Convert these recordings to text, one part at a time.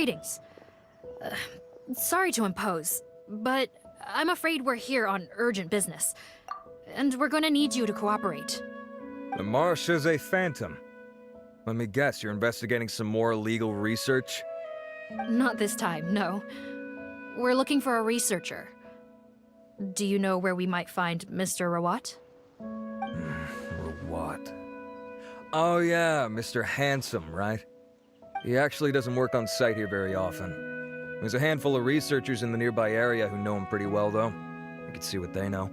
Greetings. Sorry to impose, but I'm afraid we're here on urgent business. And we're gonna need you to cooperate. The Marsh's a phantom. Let me guess, you're investigating some more illegal research? Not this time, no. We're looking for a researcher. Do you know where we might find Mr. Rawat? Rawat. Oh yeah, Mr. Handsome, right? He actually doesn't work on site here very often. There's a handful of researchers in the nearby area who know him pretty well, though. You could see what they know.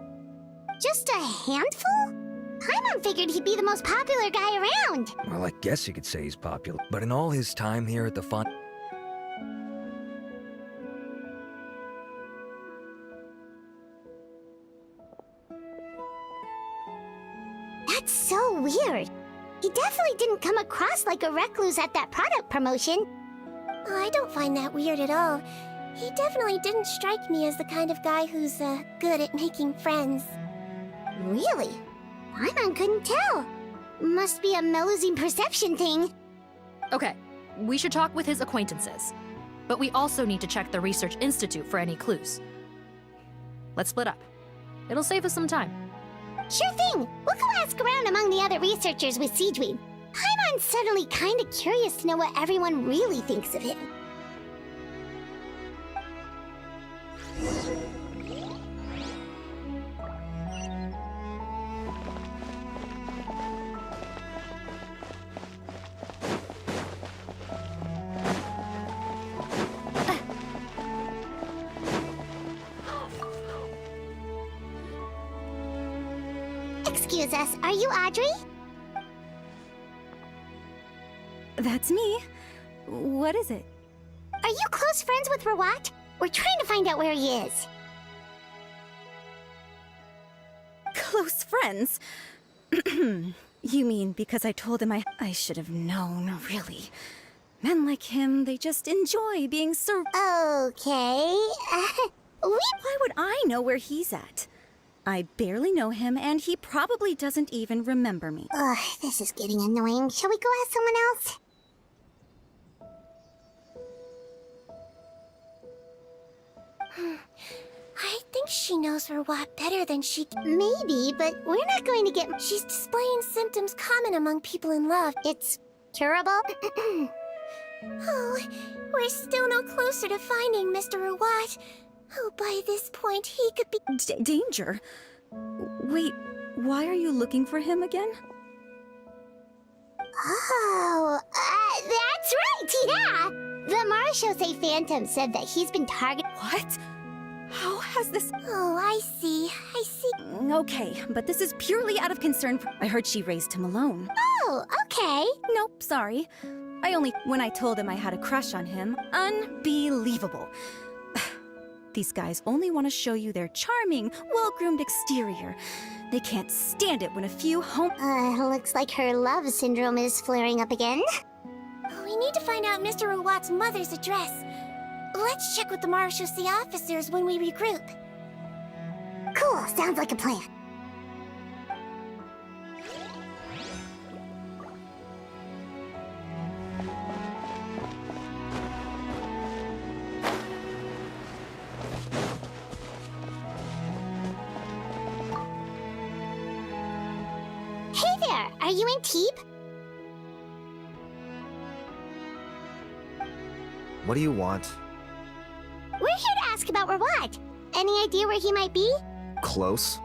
Just a handful? Paimon figured he'd be the most popular guy around. Well, I guess you could say he's popular. But in all his time here at the font... That's so weird. He definitely didn't come across like a recluse at that product promotion. I don't find that weird at all. He definitely didn't strike me as the kind of guy who's, good at making friends. Really? Paimon couldn't tell. Must be a Melusine perception thing. Okay, we should talk with his acquaintances. But we also need to check the Research Institute for any clues. Let's split up. It'll save us some time. Sure thing. We'll go ask around among the other researchers with Seedweed. Paimon's suddenly kinda curious to know what everyone really thinks of him. Excuse us, are you Audrey? That's me. What is it? Are you close friends with Rawat? We're trying to find out where he is. Close friends? You mean because I told him I should have known, really. Men like him, they just enjoy being Okay, Why would I know where he's at? I barely know him, and he probably doesn't even remember me. Ugh, this is getting annoying. Shall we go ask someone else? I think she knows Rawat better than she... Maybe, but we're not going to get... She's displaying symptoms common among people in love. It's curable? Oh, we're still no closer to finding Mr. Rawat. Oh, by this point, he could be... Danger? Wait, why are you looking for him again? Oh, that's right, yeah! The Marshose Phantom said that he's been targeted... What? How has this... Oh, I see. Okay, but this is purely out of concern. I heard she raised him alone. Oh, okay. Nope, sorry. When I told him I had a crush on him. Unbelievable. These guys only want to show you their charming, well-groomed exterior. They can't stand it when a few Looks like her love syndrome is flaring up again. We need to find out Mr. Rawat's mother's address. Let's check with the Marshose officers when we regroup. Cool, sounds like a plan. Hey there, are you in Teep? What do you want? We're here to ask about Rawat. Any idea where he might be? Close?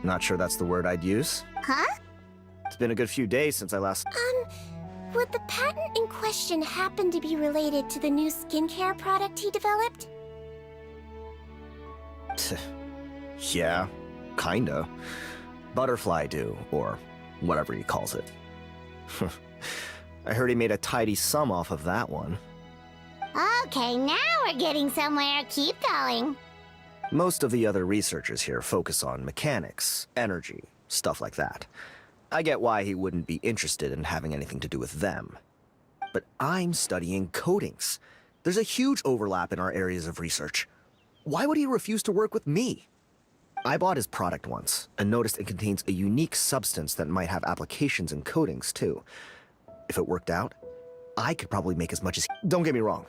Not sure that's the word I'd use. Huh? It's been a good few days since I last... Would the patent in question happen to be related to the new skincare product he developed? Yeah, kinda. Butterfly dew, or whatever he calls it. I heard he made a tidy sum off of that one. Okay, now we're getting somewhere. Keep going. Most of the other researchers here focus on mechanics, energy, stuff like that. I get why he wouldn't be interested in having anything to do with them. But I'm studying coatings. There's a huge overlap in our areas of research. Why would he refuse to work with me? I bought his product once, and noticed it contains a unique substance that might have applications in coatings, too. If it worked out, I could probably make as much as Don't get me wrong.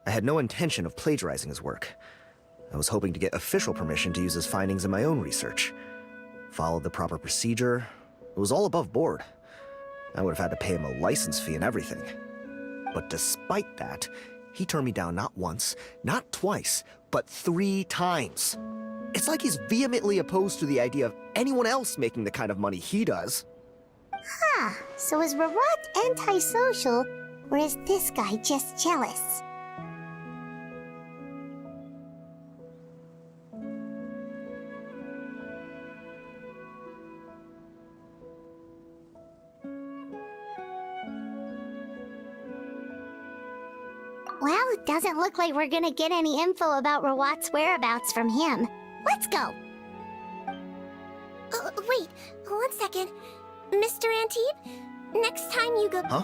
I had no intention of plagiarizing his work. I was hoping to get official permission to use his findings in my own research. Followed the proper procedure. It was all above board. I would have had to pay him a license fee and everything. But despite that, he turned me down not once, not twice, but 3 times. It's like he's vehemently opposed to the idea of anyone else making the kind of money he does. Huh, so is Rawat antisocial, or is this guy just jealous? Well, it doesn't look like we're gonna get any info about Rawat's whereabouts from him. Let's go! Wait, 1 second. Mr. Antibes, next time you go... Huh?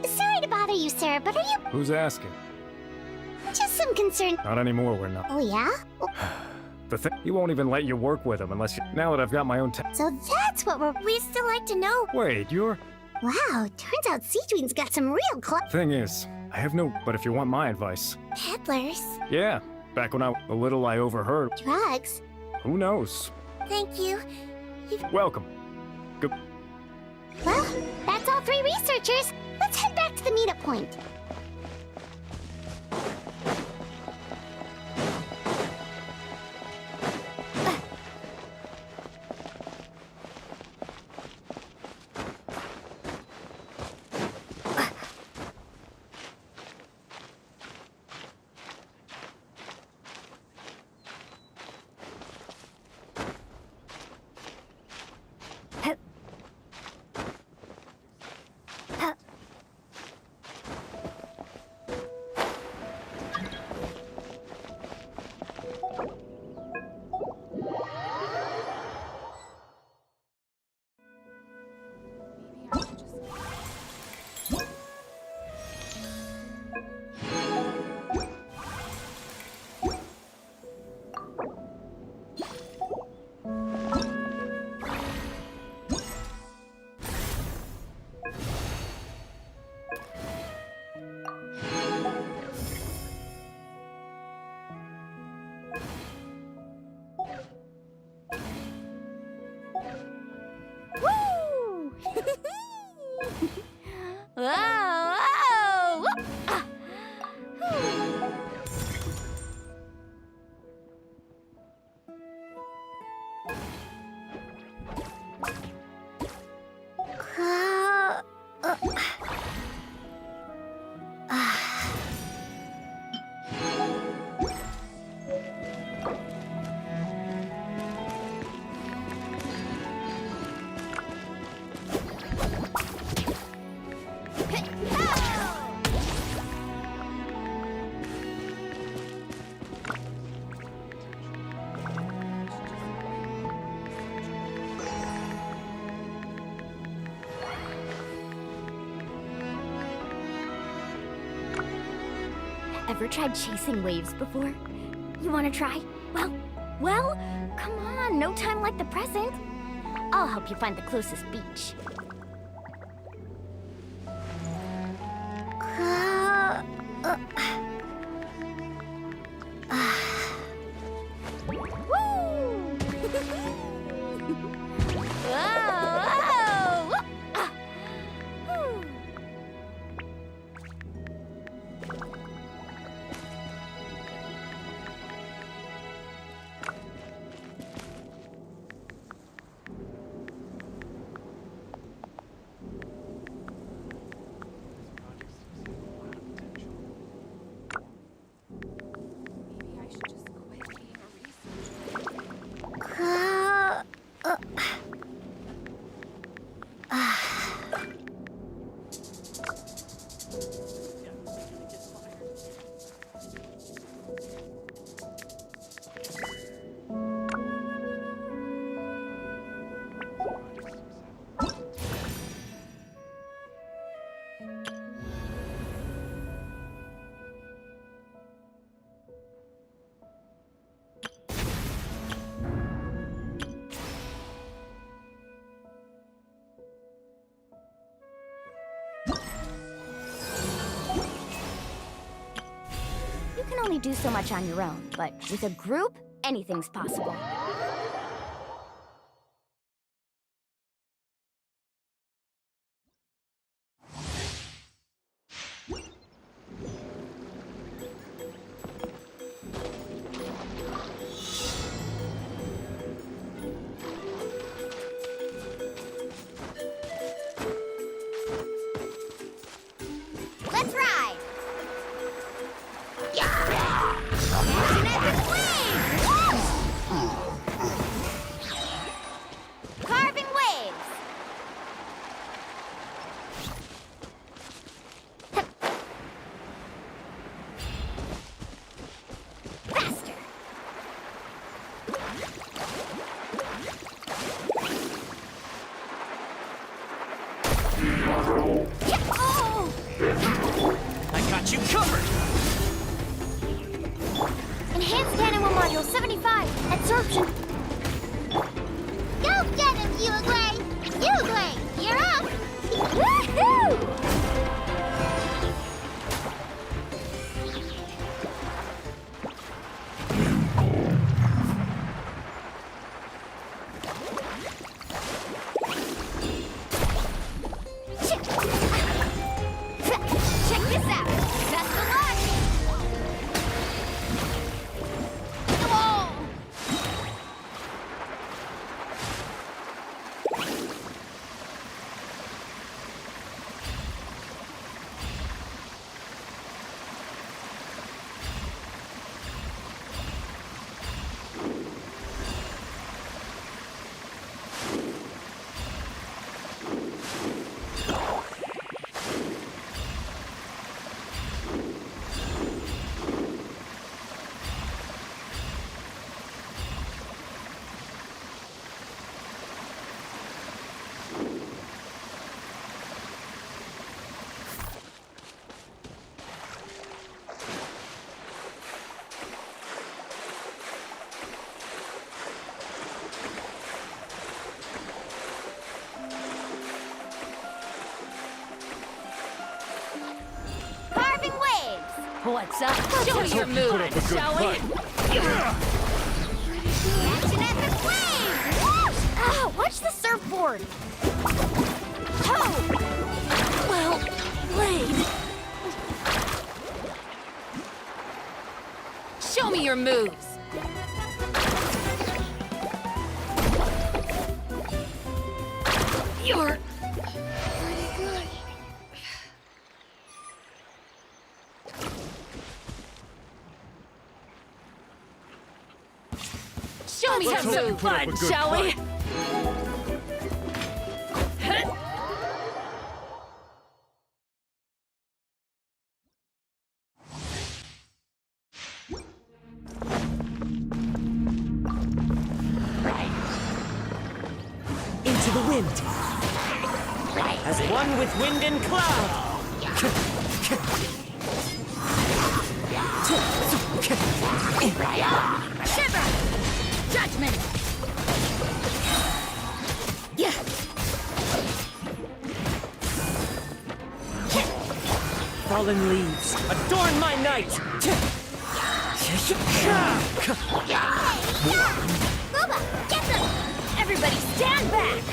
Sorry to bother you, sir, but are you Who's asking? just some concern? Not anymore, we're not. Oh, yeah? The thing, he won't even let you work with him unless you... Now that I've got my own So that's what we're... We'd still like to know. Wait, you're... Wow, turns out Sijuin's got some real Thing is, I have no... But if you want my advice... Peddlers. Yeah, back when I... A little I overheard. drugs. Who knows? Thank you. Welcome. Well, that's all 3 researchers. Let's head back to the meetup point. Ever tried chasing waves before? You want to try? Well, come on, no time like the present. I'll help you find the closest beach. only do so much on your own, but with a group, anything's possible. Let's ride! Action epic wings! Carving waves! Faster! Oh! I got you covered! Enhanced animal module 75. Absorption. Go get him, Uruguay! Uruguay, you're up! Woohoo! Check this out! Best of luck! Whoa! Carving waves! What's up? Show me your moves, shall we? Action epic wings! Ah, watch the surfboard! Oh! Well played. Show me your moves. You're pretty good. Show me Let's some hope you put up a fun, good shall we? fight. Into the wind! As one with wind and cloud! Shiver! Judgment! Yeah! Fallen leaves, adorn my night! Booba, get them! Everybody stand back!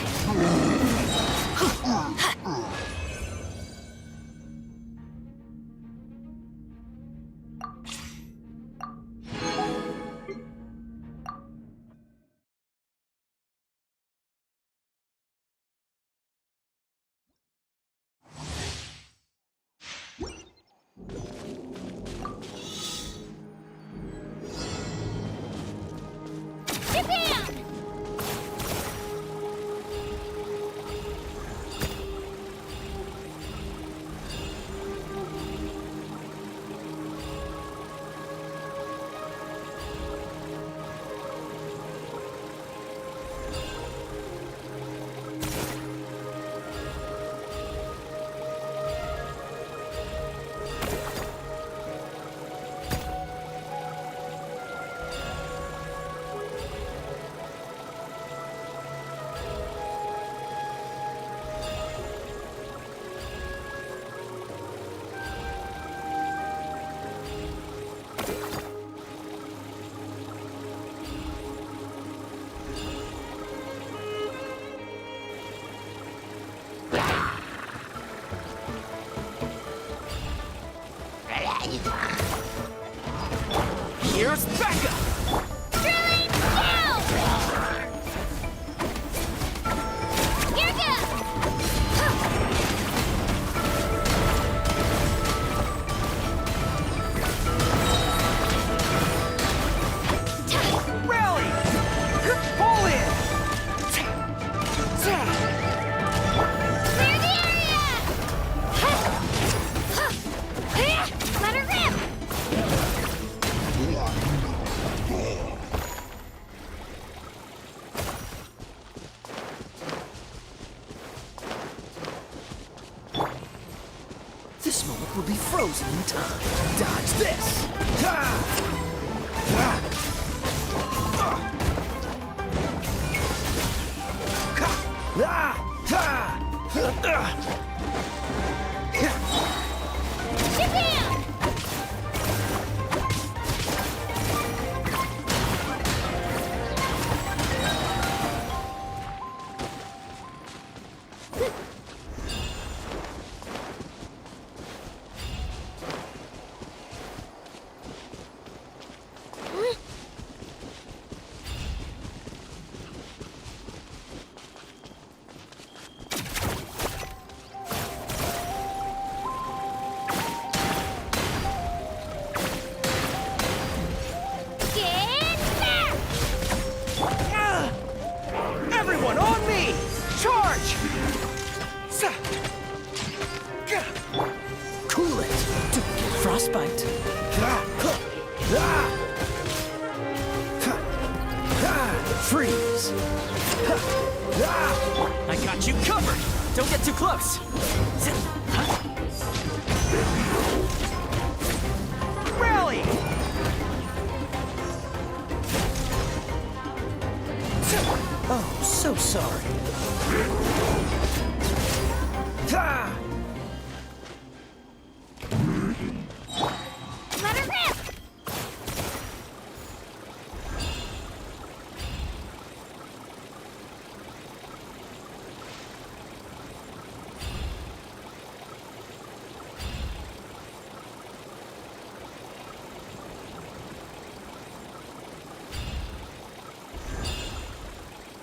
Japan! Here's Becca! Drilling down! Here goes! Rally! Pull in! Clear the area! Let her rip! This moment will be frozen in time. Dodge this! Ha! Ha! Shabam! Get back! Everyone on me! Charge! Cool it. Don't get frostbite. Freeze! I got you covered! Don't get too close! Rally! Oh, so sorry. Let her rip!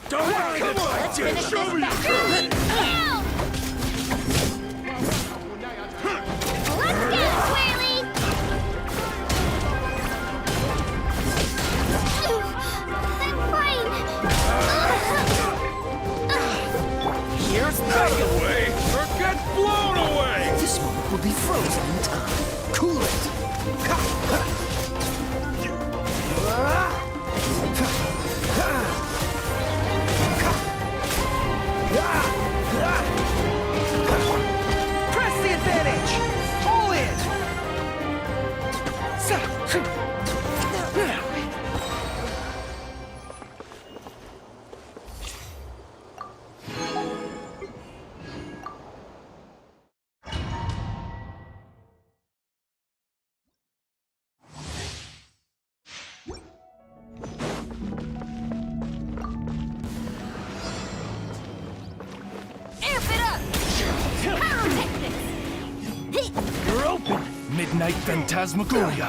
Don't worry, come on! Let's finish this back. Down! Let's get it, Whaley! I'm fine. Here's Becca! Away or get blown away! This moment will be frozen in time. Cool it! Press the advantage! All in! Amp it up! Pyrotechnics! You're open! Midnight Phantasmagoria.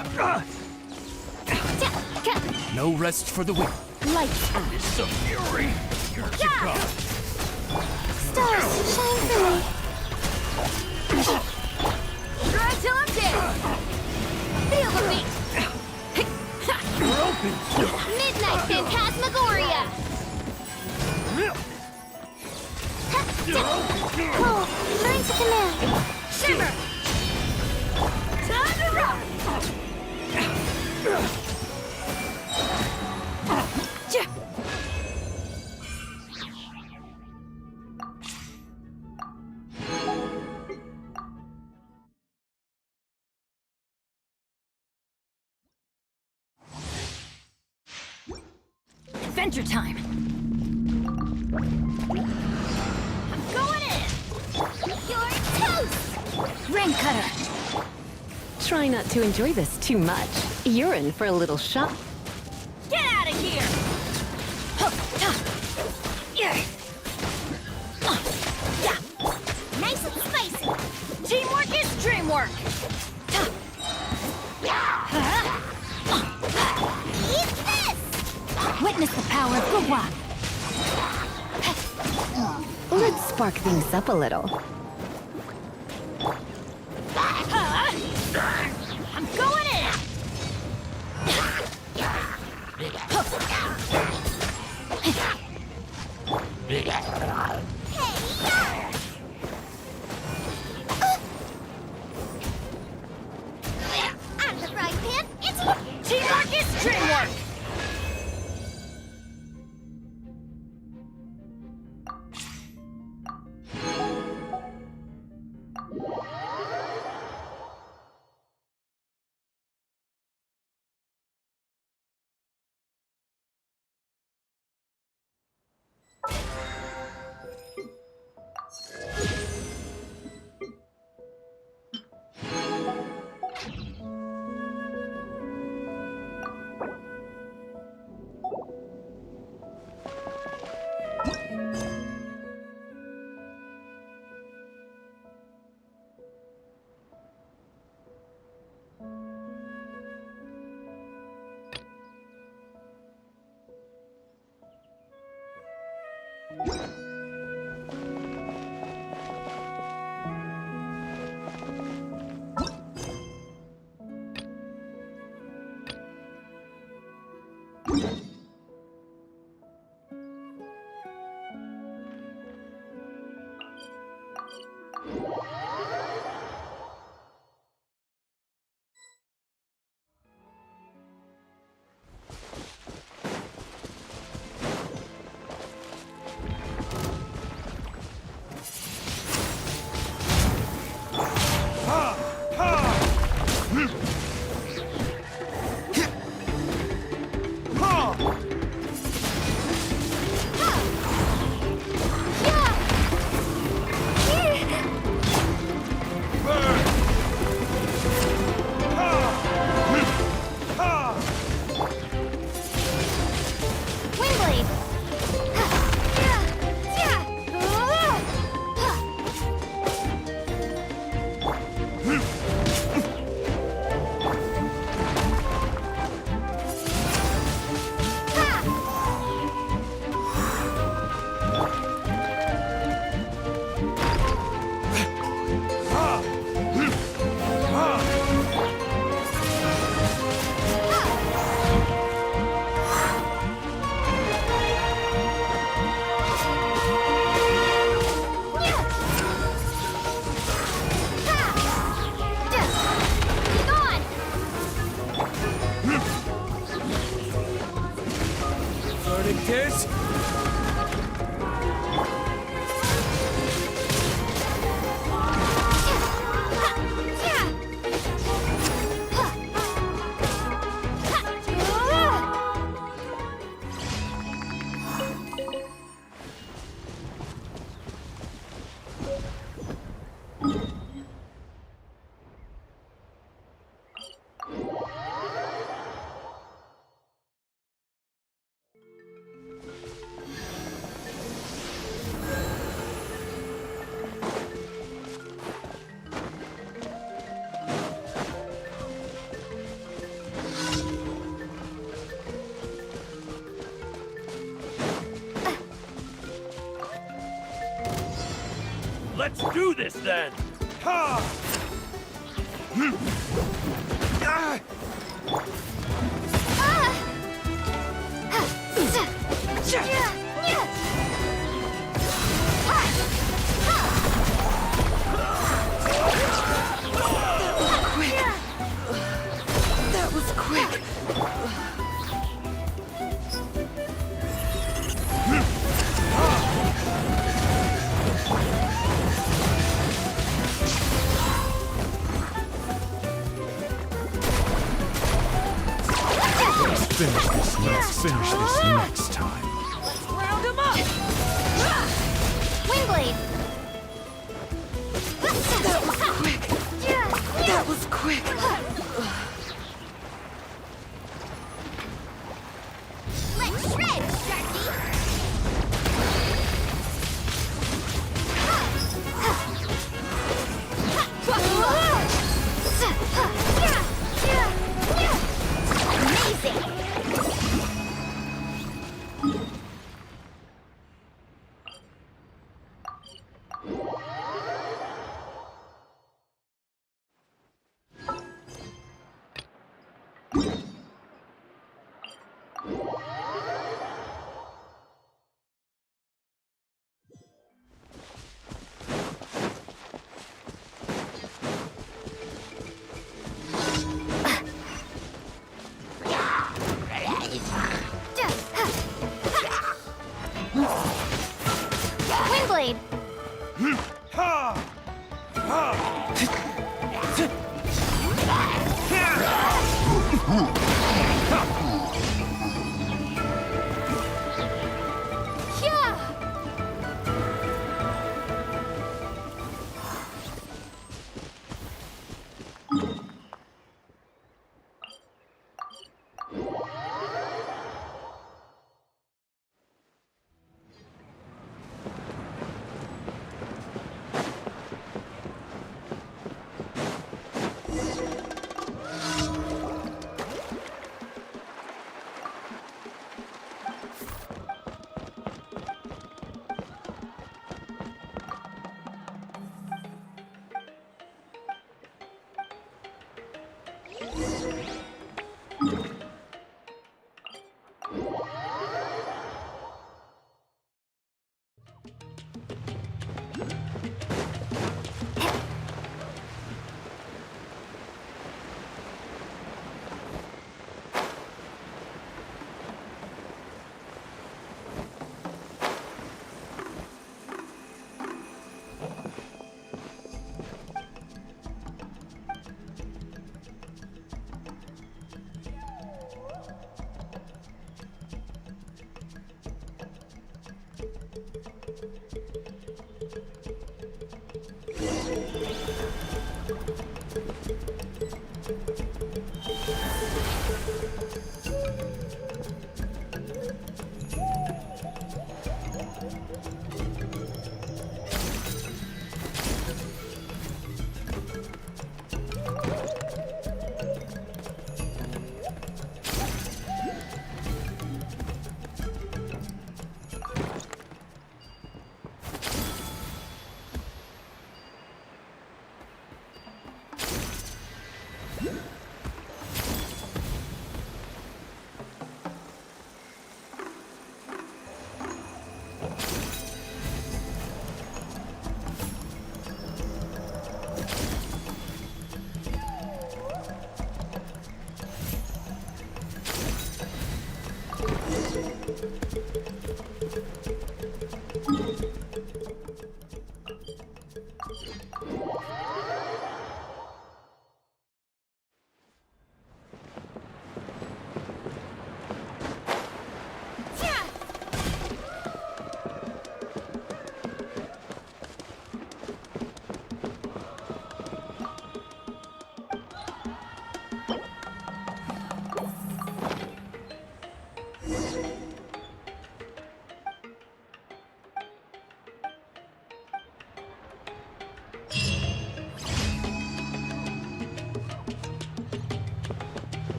No rest for the weak. Lights out! It's the fury! Here you come! Stars, shine for me! Try till I'm dead! Feel the beat! You're open! Midnight Phantasmagoria! Cool. Learn to command. Shimmer! Time to rock! Adventure time! I'm going in! You're toast! Rain cutter! Try not to enjoy this too much. You're in for a little shock. Get out of here! Nice and spicy! Teamwork is dreamwork! Witness the power of Gugwa! Let's spark things up a little. I'm going in! I'm the frying pan. It's Teamwork is dreamwork! Let's do this then! Ha! That was quick. Let's finish this next time. Let's round him up! Windblade! That was quick. That was quick. Let's shred, Sharky! Amazing! Windblade!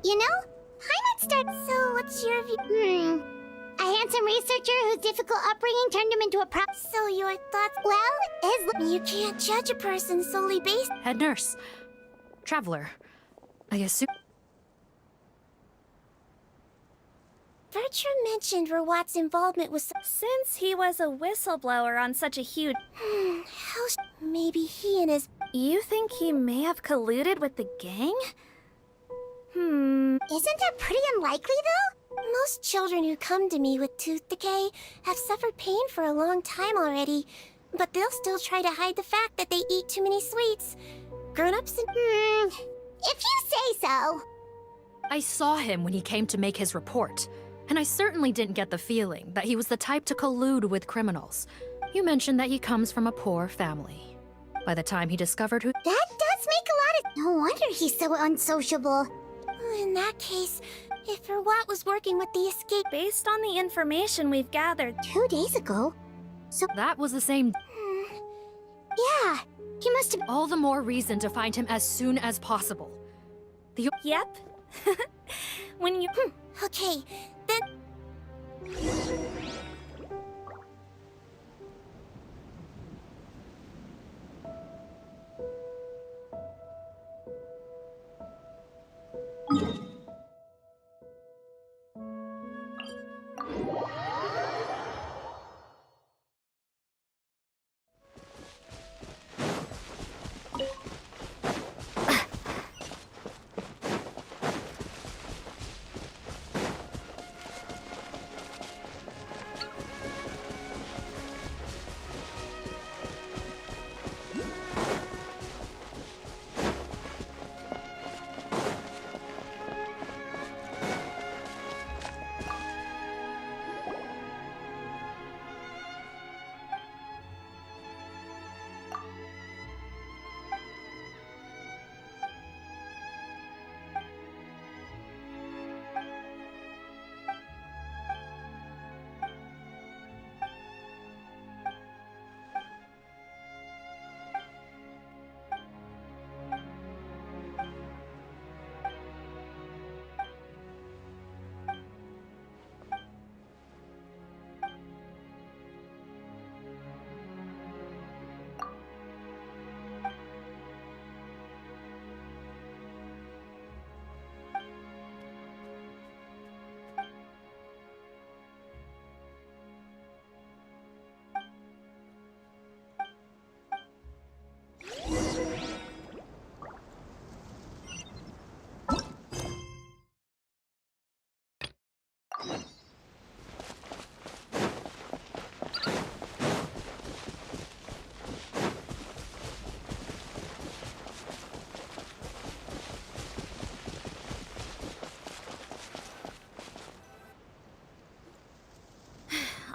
You know, I might start. So, what's your view? A handsome researcher whose difficult upbringing turned him into a pro. So, your thoughts? Well, his. You can't judge a person solely based. Head nurse. Traveler. I assume. Bertram mentioned Rawat's involvement with. Since he was a whistleblower on such a huge... Maybe he and his. You think he may have colluded with the gang? Isn't that pretty unlikely, though? Most children who come to me with tooth decay have suffered pain for a long time already, but they'll still try to hide the fact that they eat too many sweets. Grown-ups and. If you say so. I saw him when he came to make his report, and I certainly didn't get the feeling that he was the type to collude with criminals. You mentioned that he comes from a poor family. By the time he discovered who... That does make a lot of. No wonder he's so unsociable. In that case, if Rawat was working with the escape. Based on the information we've gathered... 2 days ago? That was the same... Yeah, he must have. All the more reason to find him as soon as possible. Yep. When you... Okay, then.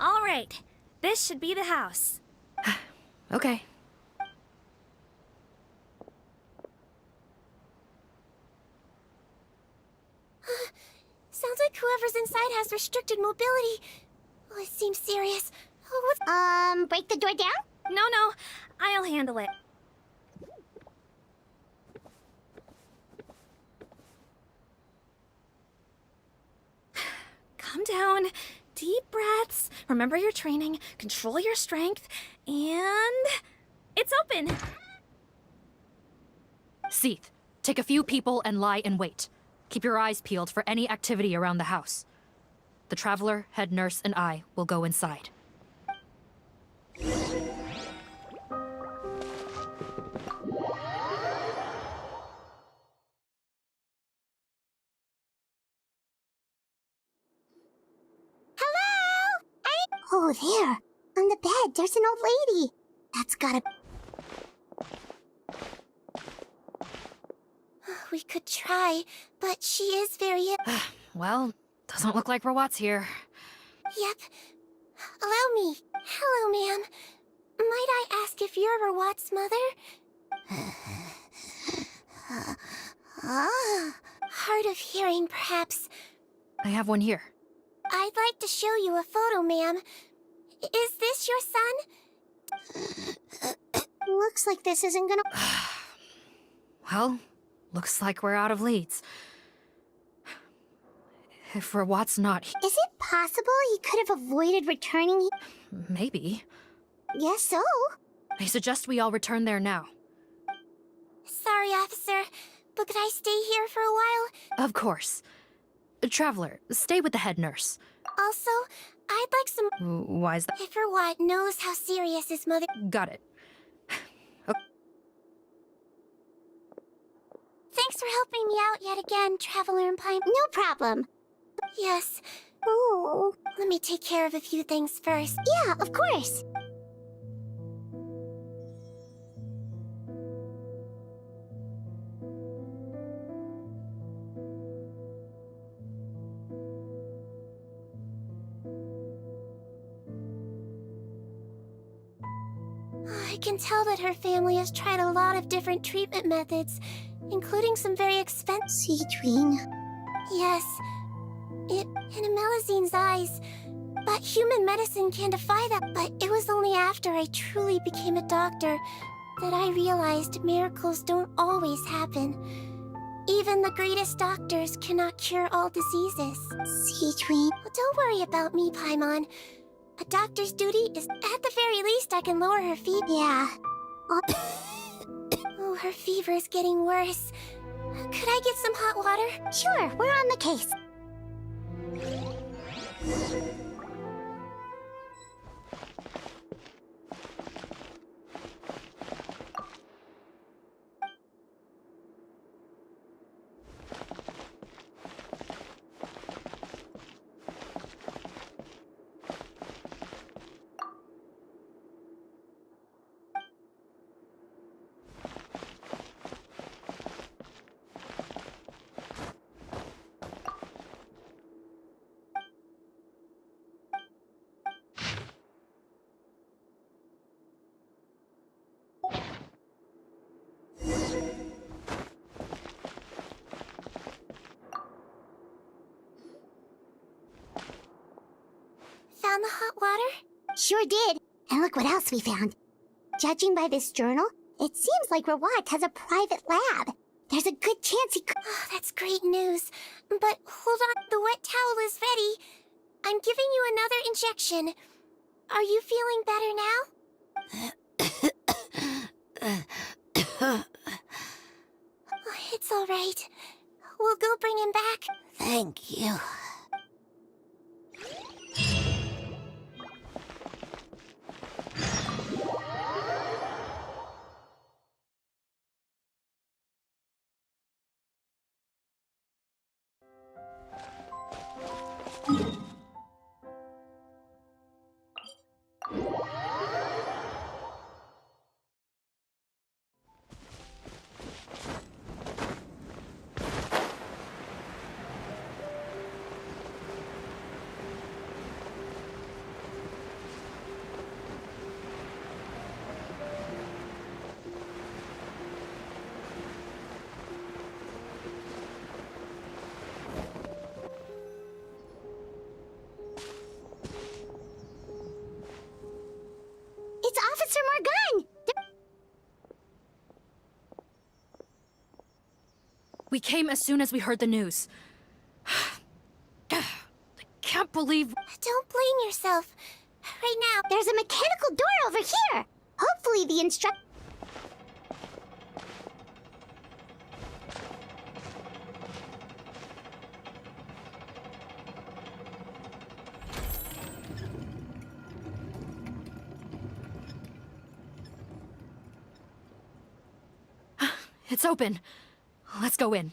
All right. This should be the house. Okay. Sounds like whoever's inside has restricted mobility. Oh, it seems serious. Oh, what's... Break the door down? No, I'll handle it. Calm down. Deep breaths. Remember your training. Control your strength. And... it's open. Seath, take a few people and lie in wait. Keep your eyes peeled for any activity around the house. The Traveler, head nurse, and I will go inside. Oh, there. On the bed, there's an old lady. That's gotta... We could try, but she is very... Well, doesn't look like Rawat's here. Yep. Allow me. Hello, ma'am. Might I ask if you're Rawat's mother? of hearing, perhaps. I have one here. I'd like to show you a photo, ma'am. Is this your son? Looks like this isn't gonna... Well, looks like we're out of leads. If Rawat's not Is it possible he could have avoided returning? maybe. Guess so. I suggest we all return there now. Sorry, officer, but could I stay here for a while? Of course. Traveler, stay with the head nurse. Also, I'd like some... Why is that? If Rawat knows how serious his mother... Got it. Thanks for helping me out yet again, Traveler and Pine. No problem. Yes. Oh. Let me take care of a few things first. Yeah, of course. I can tell that her family has tried a lot of different treatment methods, including some very expensive... Siegewin. Yes. In Melizine's eyes. But human medicine can defy that. But it was only after I truly became a doctor that I realized miracles don't always happen. Even the greatest doctors cannot cure all diseases. Siegewin. Well, don't worry about me, Paimon. A doctor's duty is, at the very least, I can lower her fever. Yeah. Oh, her fever is getting worse. Could I get some hot water? Sure, we're on the case. Found the hot water? Sure did. And look what else we found. Judging by this journal, it seems like Rawat has a private lab. There's a good chance he could... Oh, that's great news. But hold on, the wet towel is ready. I'm giving you another injection. Are you feeling better now? Oh, it's all right. We'll go bring him back. Thank you. It's Officer Morgan! We came as soon as we heard the news. I can't believe... Don't blame yourself. Right now, There's a mechanical door over here! Hopefully the instruct... It's open. Let's go in.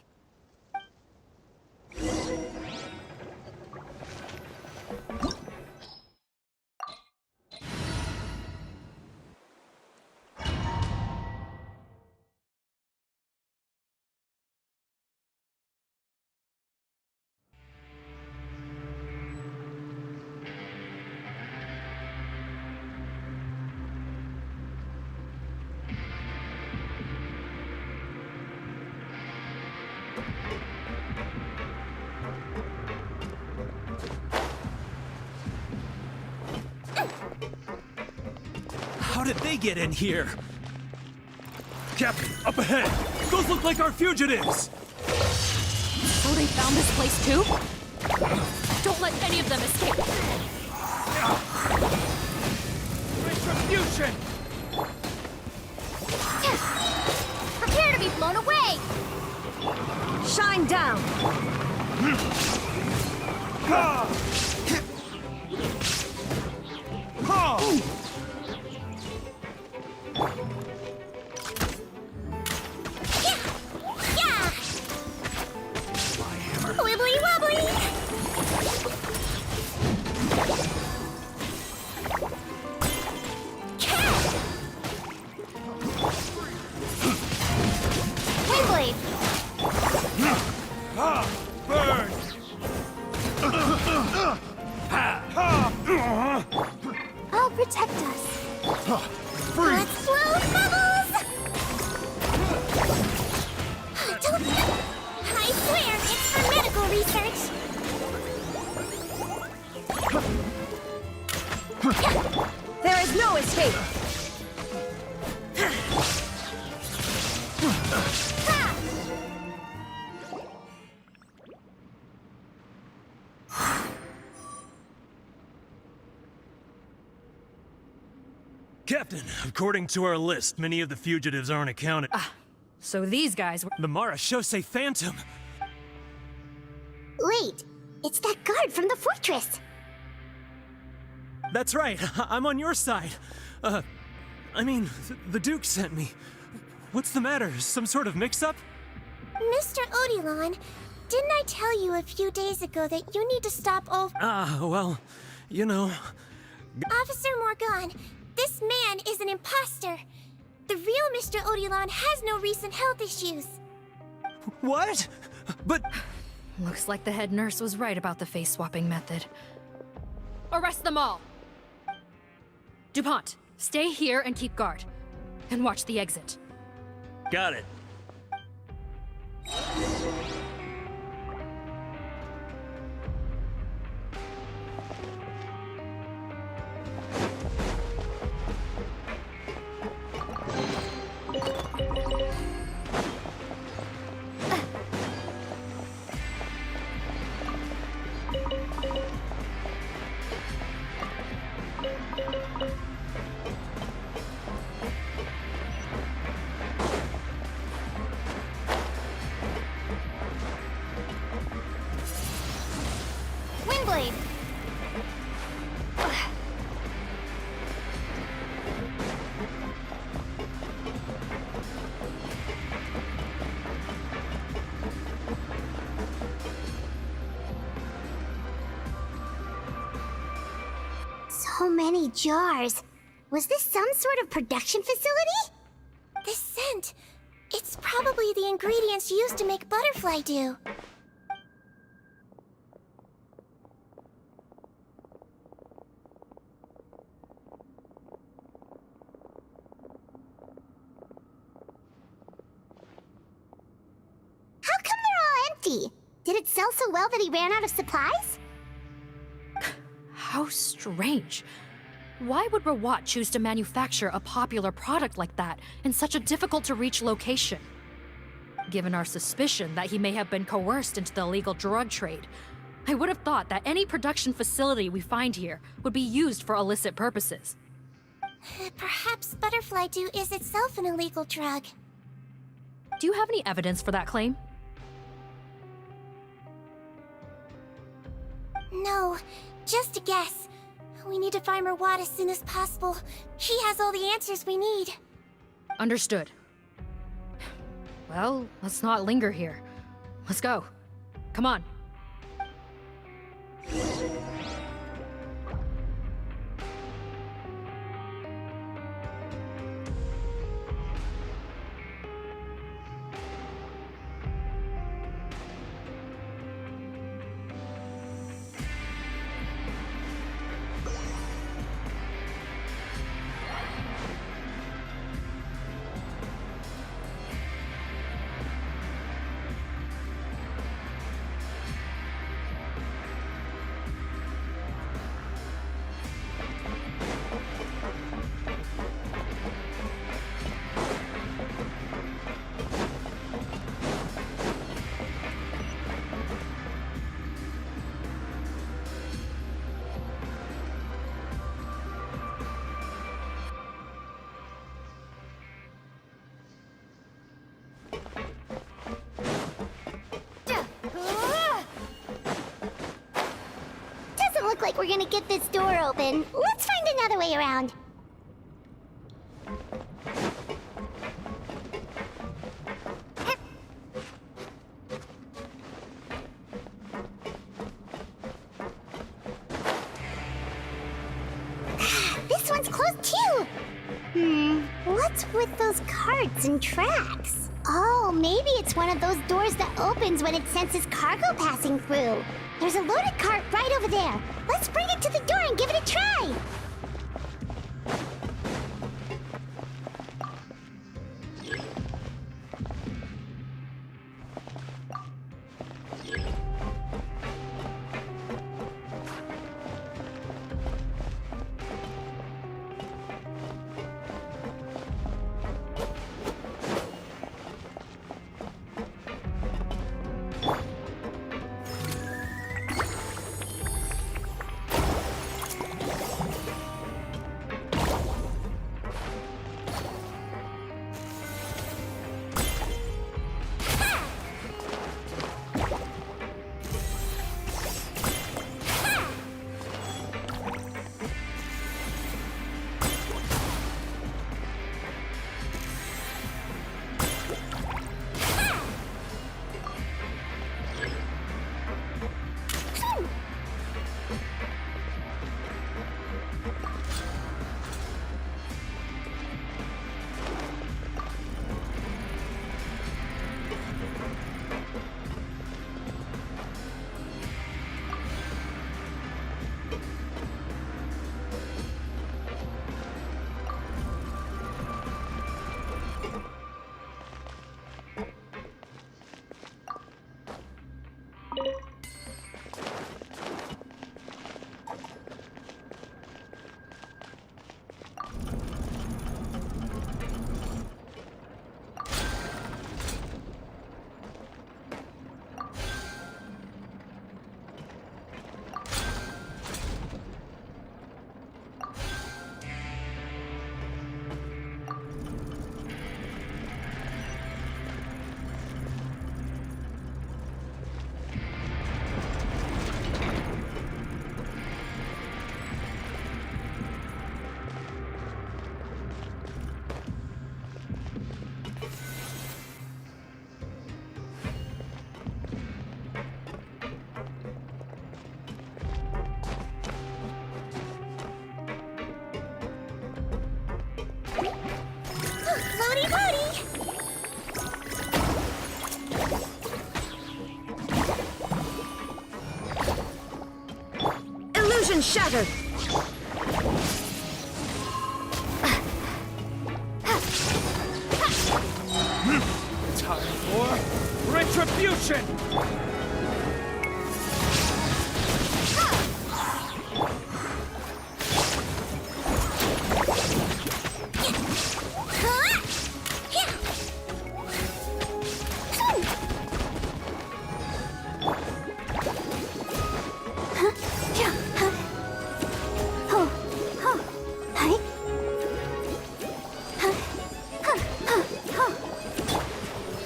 did they get in here? Captain, up ahead! Those look like our fugitives! Oh, they found this place too? Don't let any of them escape. Retribution! Prepare to be blown away! Shine down! Yeah! Wibbly wobbly! Windblade! Burn! I'll protect us. Let's blow bubbles! Don't... I swear, it's for medical research. There is no escape! Captain, according to our list, many of the fugitives aren't accounted. So these guys were. The Mara Shosei Phantom! Wait, it's that guard from the fortress. That's right, I'm on your side. I mean, the Duke sent me. What's the matter? Some sort of mix-up? Mr. Odilon, didn't I tell you a few days ago that you need to stop all... Well, you know... Officer Morgan, this man is an imposter. The real Mr. Odilon has no recent health issues. What? But... Looks like the head nurse was right about the face-swapping method. Arrest them all! DuPont, stay here and keep guard. And watch the exit. Got it. Windblade! So many jars. Was this some sort of production facility? This scent, it's probably the ingredients used to make butterfly dew. How come they're all empty? Did it sell so well that he ran out of supplies? How strange. Why would Rawat choose to manufacture a popular product like that in such a difficult-to-reach location? Given our suspicion that he may have been coerced into the illegal drug trade, I would have thought that any production facility we find here would be used for illicit purposes. Perhaps butterfly dew is itself an illegal drug. Do you have any evidence for that claim? No, just a guess. We need to find Rawat as soon as possible. He has all the answers we need. Understood. Well, let's not linger here. Let's go. Come on. we're gonna get this door open. Let's find another way around. This one's closed too. What's with those carts and tracks? Oh, maybe it's one of those doors that opens when it senses cargo passing through. There's a loaded cart right over there. Let's bring it to the door and give it a try. Floaty floaty! Illusion shattered! Time for retribution!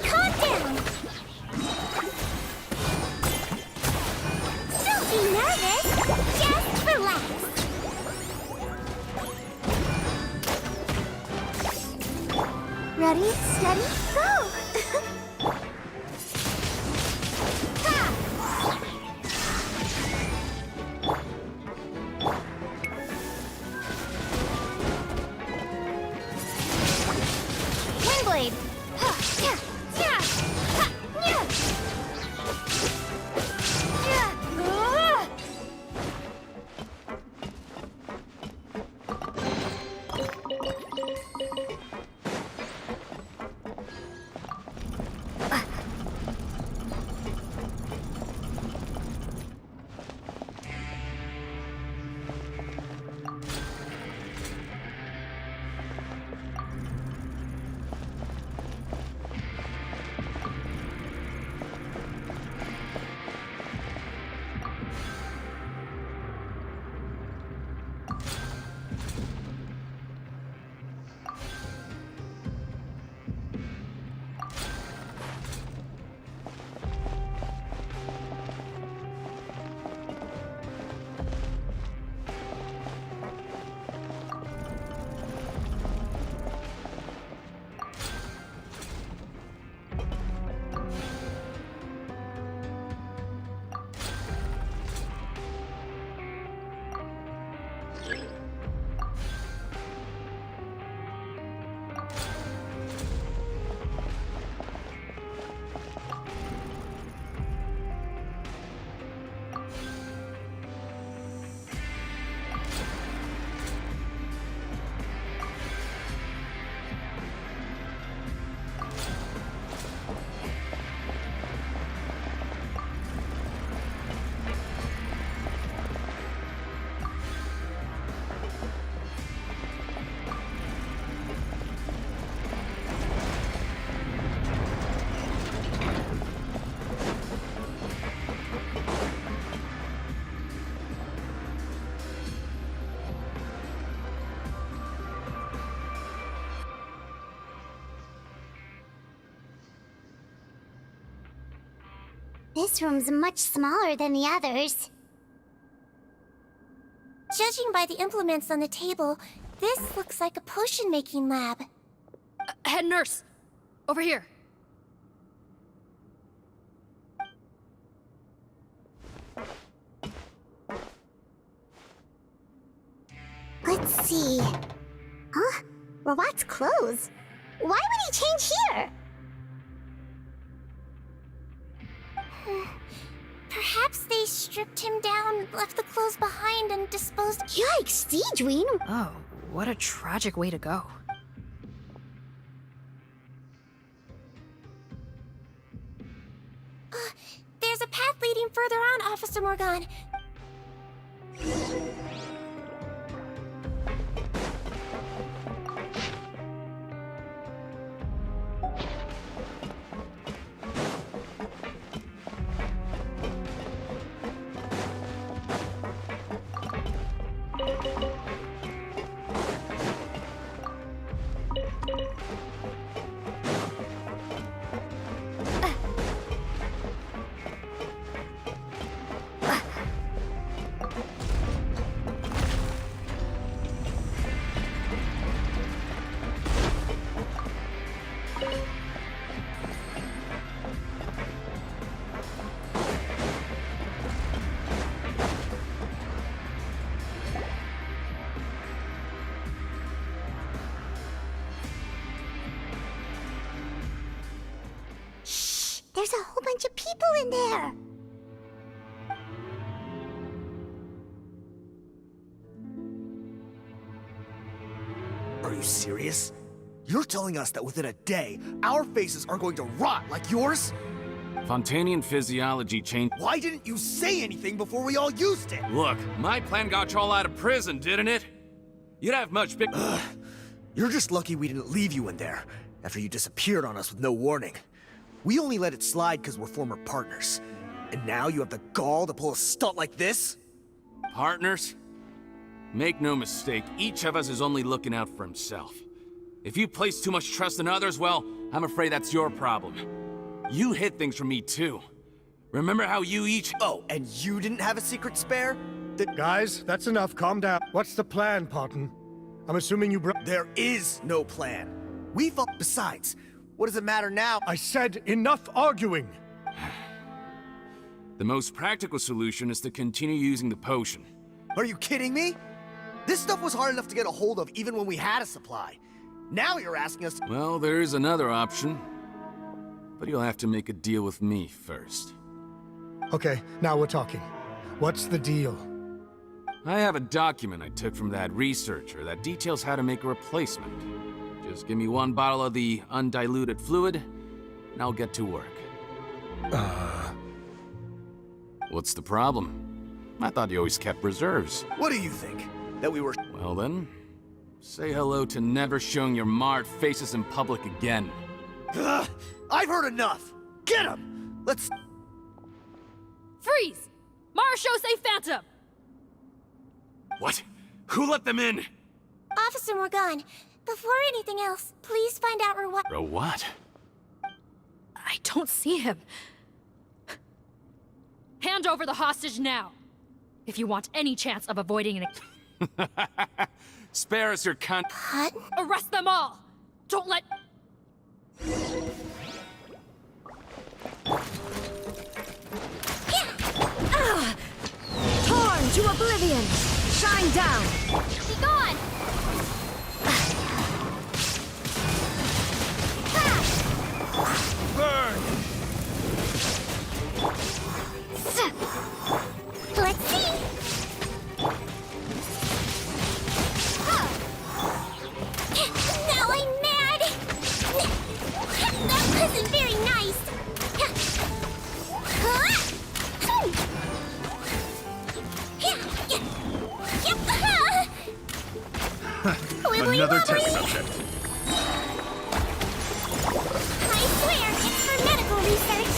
Calm down! This room's much smaller than the others. Judging by the implements on the table, this looks like a potion-making lab. Head nurse! Over here. Let's see. Huh? Robot's clothes? Why would he change here? Perhaps they stripped him down, left the clothes behind, and disposed... Yikes, Deedween! Oh, what a tragic way to go. There's a path leading further on, Officer Morgan. There's a whole bunch of people in there! Are you serious? You're telling us that within a day, our faces are going to rot like yours? Fontanian physiology changed. Why didn't you say anything before we all used it? Look, my plan got you all out of prison, didn't it? You'd have much big. You're just lucky we didn't leave you in there after you disappeared on us with no warning. We only let it slide because we're former partners. And now you have the gall to pull a stunt like this? Partners? Make no mistake, each of us is only looking out for himself. If you place too much trust in others, well, I'm afraid that's your problem. You hid things from me too. Remember how you each— Oh, and you didn't have a secret spare? Guys, that's enough. Calm down. What's the plan, Parton? I'm assuming you There is no plan. We fought. Besides, what does it matter now? I said enough arguing! The most practical solution is to continue using the potion. Are you kidding me? This stuff was hard enough to get a hold of even when we had a supply. Now you're asking us— Well, there is another option. But you'll have to make a deal with me first. Okay, now we're talking. What's the deal? I have a document I took from that researcher that details how to make a replacement. Just give me one bottle of the undiluted fluid, and I'll get to work. What's the problem? I thought you always kept reserves. What do you think? That we were— Well then, say hello to never showing your marred faces in public again. Ugh, I've heard enough! Get him! Let's— Freeze! Marshal say Phantom! What? Who let them in? Officer Morgan, before anything else, please find out what— Bro, what? I don't see him. Hand over the hostage now, if you want any chance of avoiding an— Spare us your cunt. What? Arrest them all! Don't let— Torn to oblivion! Shine down! Be gone! Burn! Let's see! Now I'm mad! That wasn't very nice! Another test subject. I swear, it's for medical research!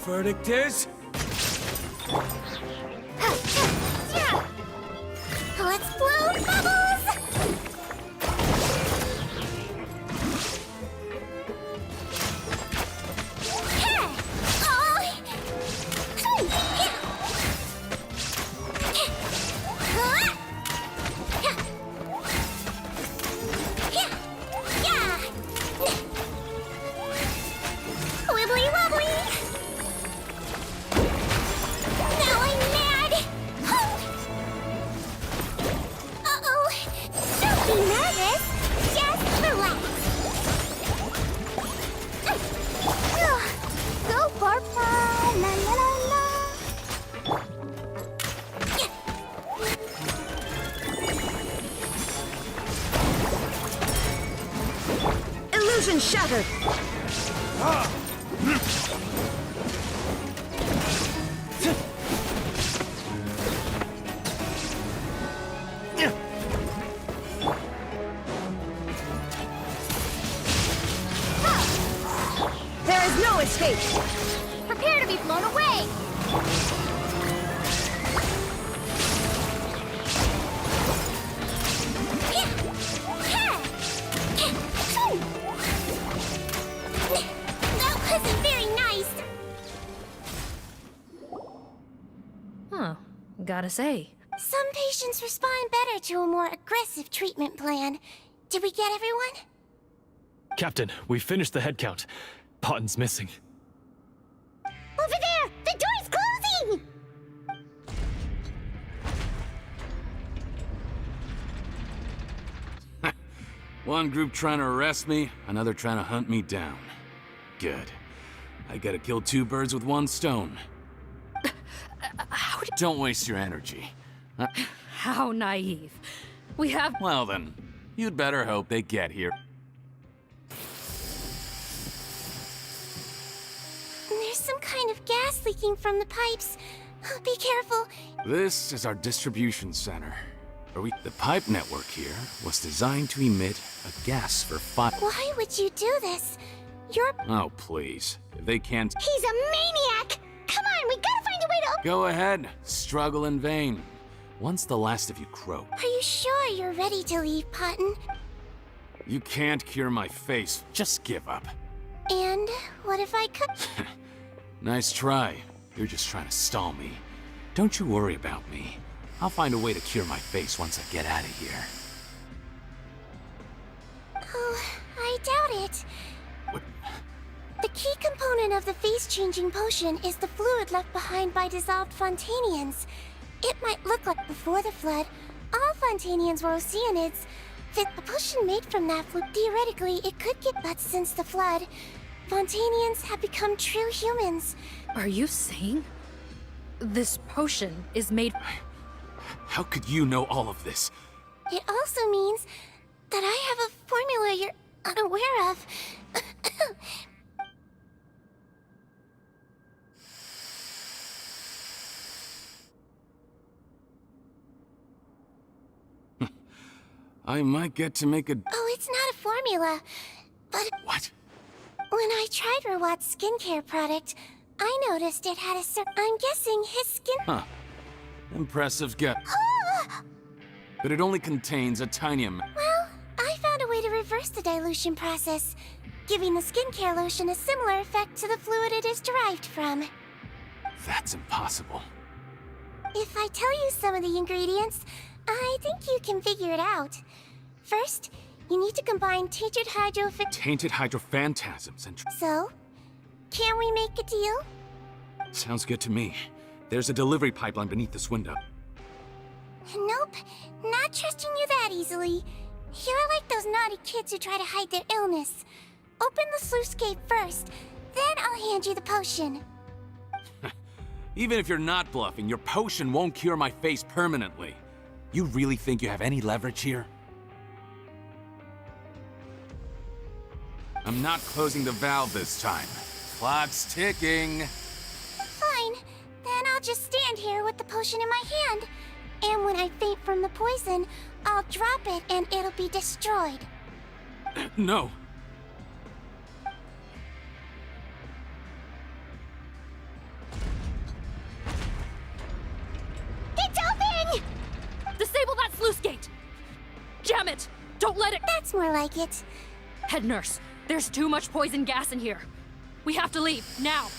Verdict is... Illusion shattered! There is no escape! Prepare to be blown away! That wasn't very nice. Huh. Gotta say. Some patients respond better to a more aggressive treatment plan. Did we get everyone? Captain, we finished the head count. Potten's missing. Over there! The door's closing! One group trying to arrest me, another trying to hunt me down. Good. I gotta kill two birds with one stone. Don't waste your energy. How naive. We have. Well then, you'd better hope they get here. There's some kind of gas leaking from the pipes. Be careful. This is our distribution center. The pipe network here was designed to emit a gas for fire. Why would you do this? You're... Oh, please. If they can't... He's a maniac! Come on, we gotta find a way to... Go ahead. Struggle in vain. Once the last of you croak. Are you sure you're ready to leave, Potten? You can't cure my face. Just give up. And what if I could... Nice try. You're just trying to stall me. Don't you worry about me. I'll find a way to cure my face once I get out of here. Oh, I doubt it. What? The key component of the face-changing potion is the fluid left behind by dissolved Fontanians. It might look like before the flood, all Fontanians were Oceanids. The potion made from that fluid, theoretically, it could get, but since the flood, Fontanians have become true humans. Are you saying this potion is made? How could you know all of this? It also means that I have a formula you're unaware of. I might get to make a... Oh, it's not a formula, but... What? When I tried Rawat's skincare product, I noticed it had a I'm guessing his skin... Huh. Impressive get. But it only contains a tiny amount. Well, I found a way to reverse the dilution process, giving the skincare lotion a similar effect to the fluid it is derived from. That's impossible. If I tell you some of the ingredients, I think you can figure it out. First, you need to combine tainted Tainted hydrophantasms and... So, can we make a deal? Sounds good to me. There's a delivery pipeline beneath this window. Nope, not trusting you that easily. You're like those naughty kids who try to hide their illness. Open the sluice gate first, then I'll hand you the potion. Even if you're not bluffing, your potion won't cure my face permanently. You really think you have any leverage here? I'm not closing the valve this time. Clock's ticking. Fine, then I'll just stand here with the potion in my hand. And when I faint from the poison, I'll drop it and it'll be destroyed. No. It's open! Disable that sluice gate! Jam it! Don't let it... That's more like it. Head nurse, there's too much poison gas in here. We have to leave, now.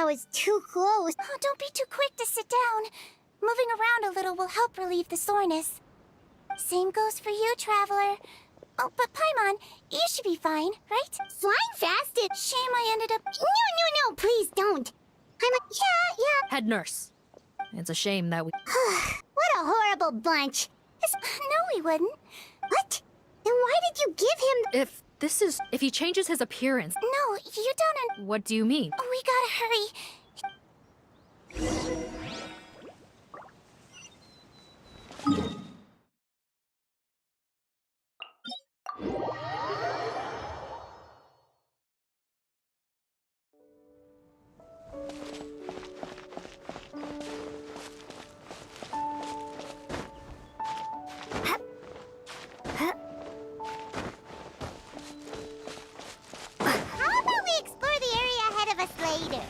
now is too close. Oh, don't be too quick to sit down. Moving around a little will help relieve the soreness. Same goes for you, Traveler. Oh, but Paimon, you should be fine, right? Flying fast is... Shame I ended up... No, please don't. Yeah. Head nurse. It's a shame that we... What a horrible bunch. No, we wouldn't. What? Then why did you give him... If he changes his appearance... No, you don't... What do you mean? We gotta hurry. How about we explore the area ahead of us later?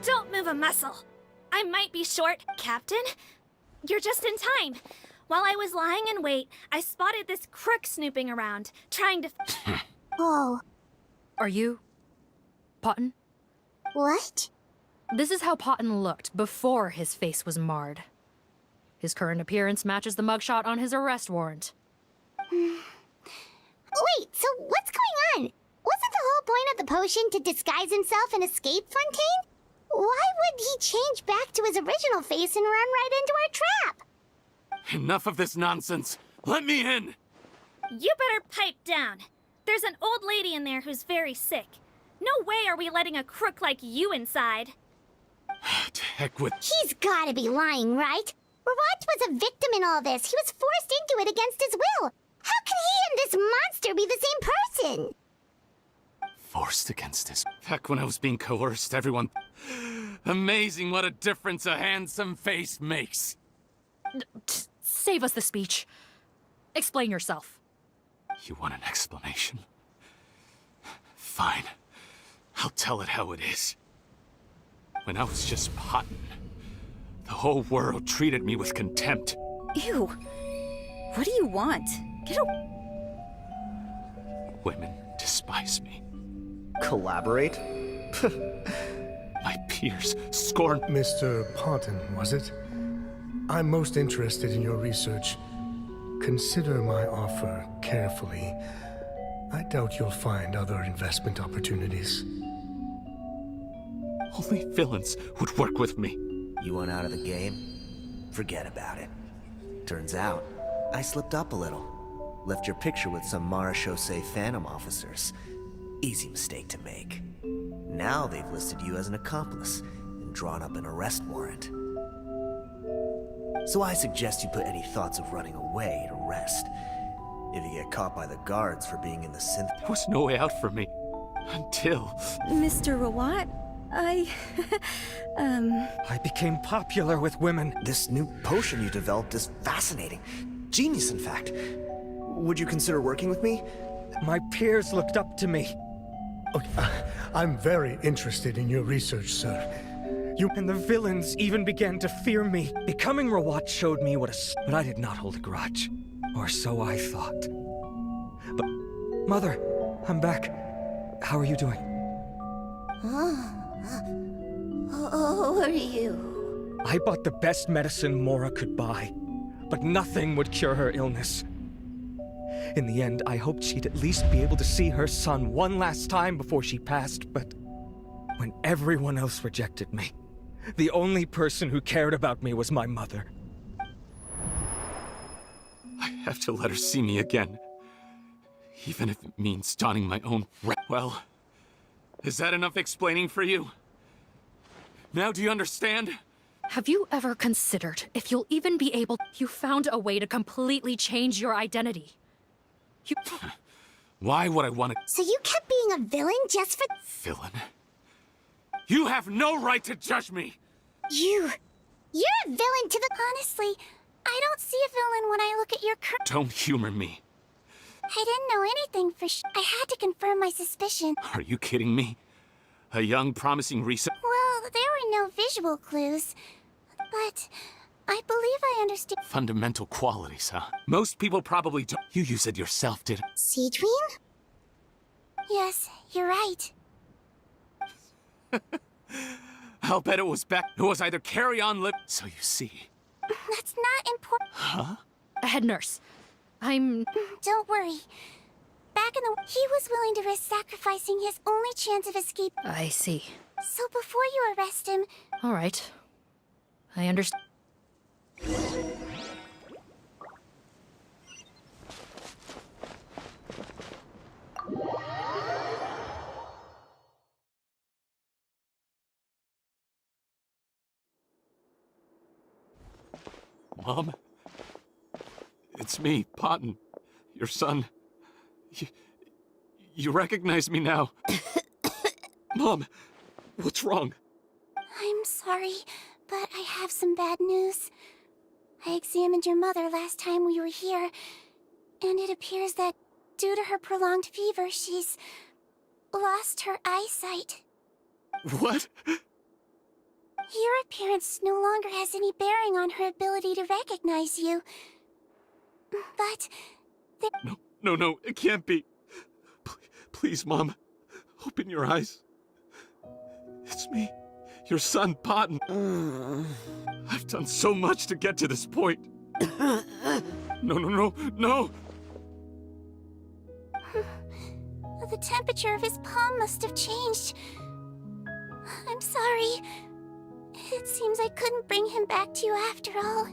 Don't move a muscle. I might be short, Captain. You're just in time. While I was lying in wait, I spotted this crook snooping around, trying to... Oh. Are you... Potton? What? This is how Potton looked before his face was marred. His current appearance matches the mugshot on his arrest warrant. Wait, so what's going on? Wasn't the whole point of the potion to disguise himself and escape Fontaine? Why would he change back to his original face and run right into our trap? Enough of this nonsense. Let me in. You better pipe down. There's an old lady in there who's very sick. No way are we letting a crook like you inside. To heck with... He's gotta be lying, right? Rawat was a victim in all this. He was forced into it against his will. How can he and this monster be the same person? Forced against his... Back when I was being coerced, everyone... Amazing what a difference a handsome face makes. Save us the speech. Explain yourself. You want an explanation? Fine. I'll tell it how it is. When I was just Potton, the whole world treated me with contempt. Ew. What do you want? Get a... Women despise me. Collaborate? My peers scorn... Mr. Potton, was it? I'm most interested in your research. Consider my offer carefully. I doubt you'll find other investment opportunities. Only villains would work with me. You want out of the game? Forget about it. Turns out, I slipped up a little. Left your picture with some Marechaussee Phantom officers. Easy mistake to make. Now they've listed you as an accomplice and drawn up an arrest warrant. So I suggest you put any thoughts of running away to rest. If you get caught by the guards for being in the synth... There was no way out for me. Until... Mr. Rawat, I became popular with women. This new potion you developed is fascinating. Genius, in fact. Would you consider working with me? My peers looked up to me. Okay, I'm very interested in your research, sir. And the villains even began to fear me. Becoming Rawat showed me what but I did not hold a grudge. Or so I thought. But, Mother, I'm back. How are you doing? Who are you? I bought the best medicine Mora could buy, but nothing would cure her illness. In the end, I hoped she'd at least be able to see her son one last time before she passed, but When everyone else rejected me, the only person who cared about me was my mother. I have to let her see me again. Even if it means donning my own Well, is that enough explaining for you? Now do you understand? Have you ever considered if you'll even be able... You found a way to completely change your identity. You... Why would I want to... So you kept being a villain just for... Villain? You have no right to judge me! You're a villain to the... Honestly, I don't see a villain when I look at your Don't humor me. I didn't know anything for I had to confirm my suspicion. Are you kidding me? A young, promising researcher... Well, there were no visual clues. But I believe I understand. Fundamental qualities, huh? Most people probably don't... You use it yourself, did... Cedrine? Yes, you're right. I'll bet it was back... It was either carry on lip... So you see... That's not important. Huh? Head nurse, I'm... Don't worry. Back in the... He was willing to risk sacrificing his only chance of escape. I see. So before you arrest him... All right. I understand. Mom? It's me, Potton. Your son. You recognize me now. Mom, what's wrong? I'm sorry, but I have some bad news. I examined your mother last time we were here, and it appears that due to her prolonged fever, she's lost her eyesight. What? Your appearance no longer has any bearing on her ability to recognize you. But... No, it can't be. Please, Mom, open your eyes. It's me, your son, Potton. I've done so much to get to this point. No. The temperature of his palm must have changed. I'm sorry. It seems I couldn't bring him back to you after all.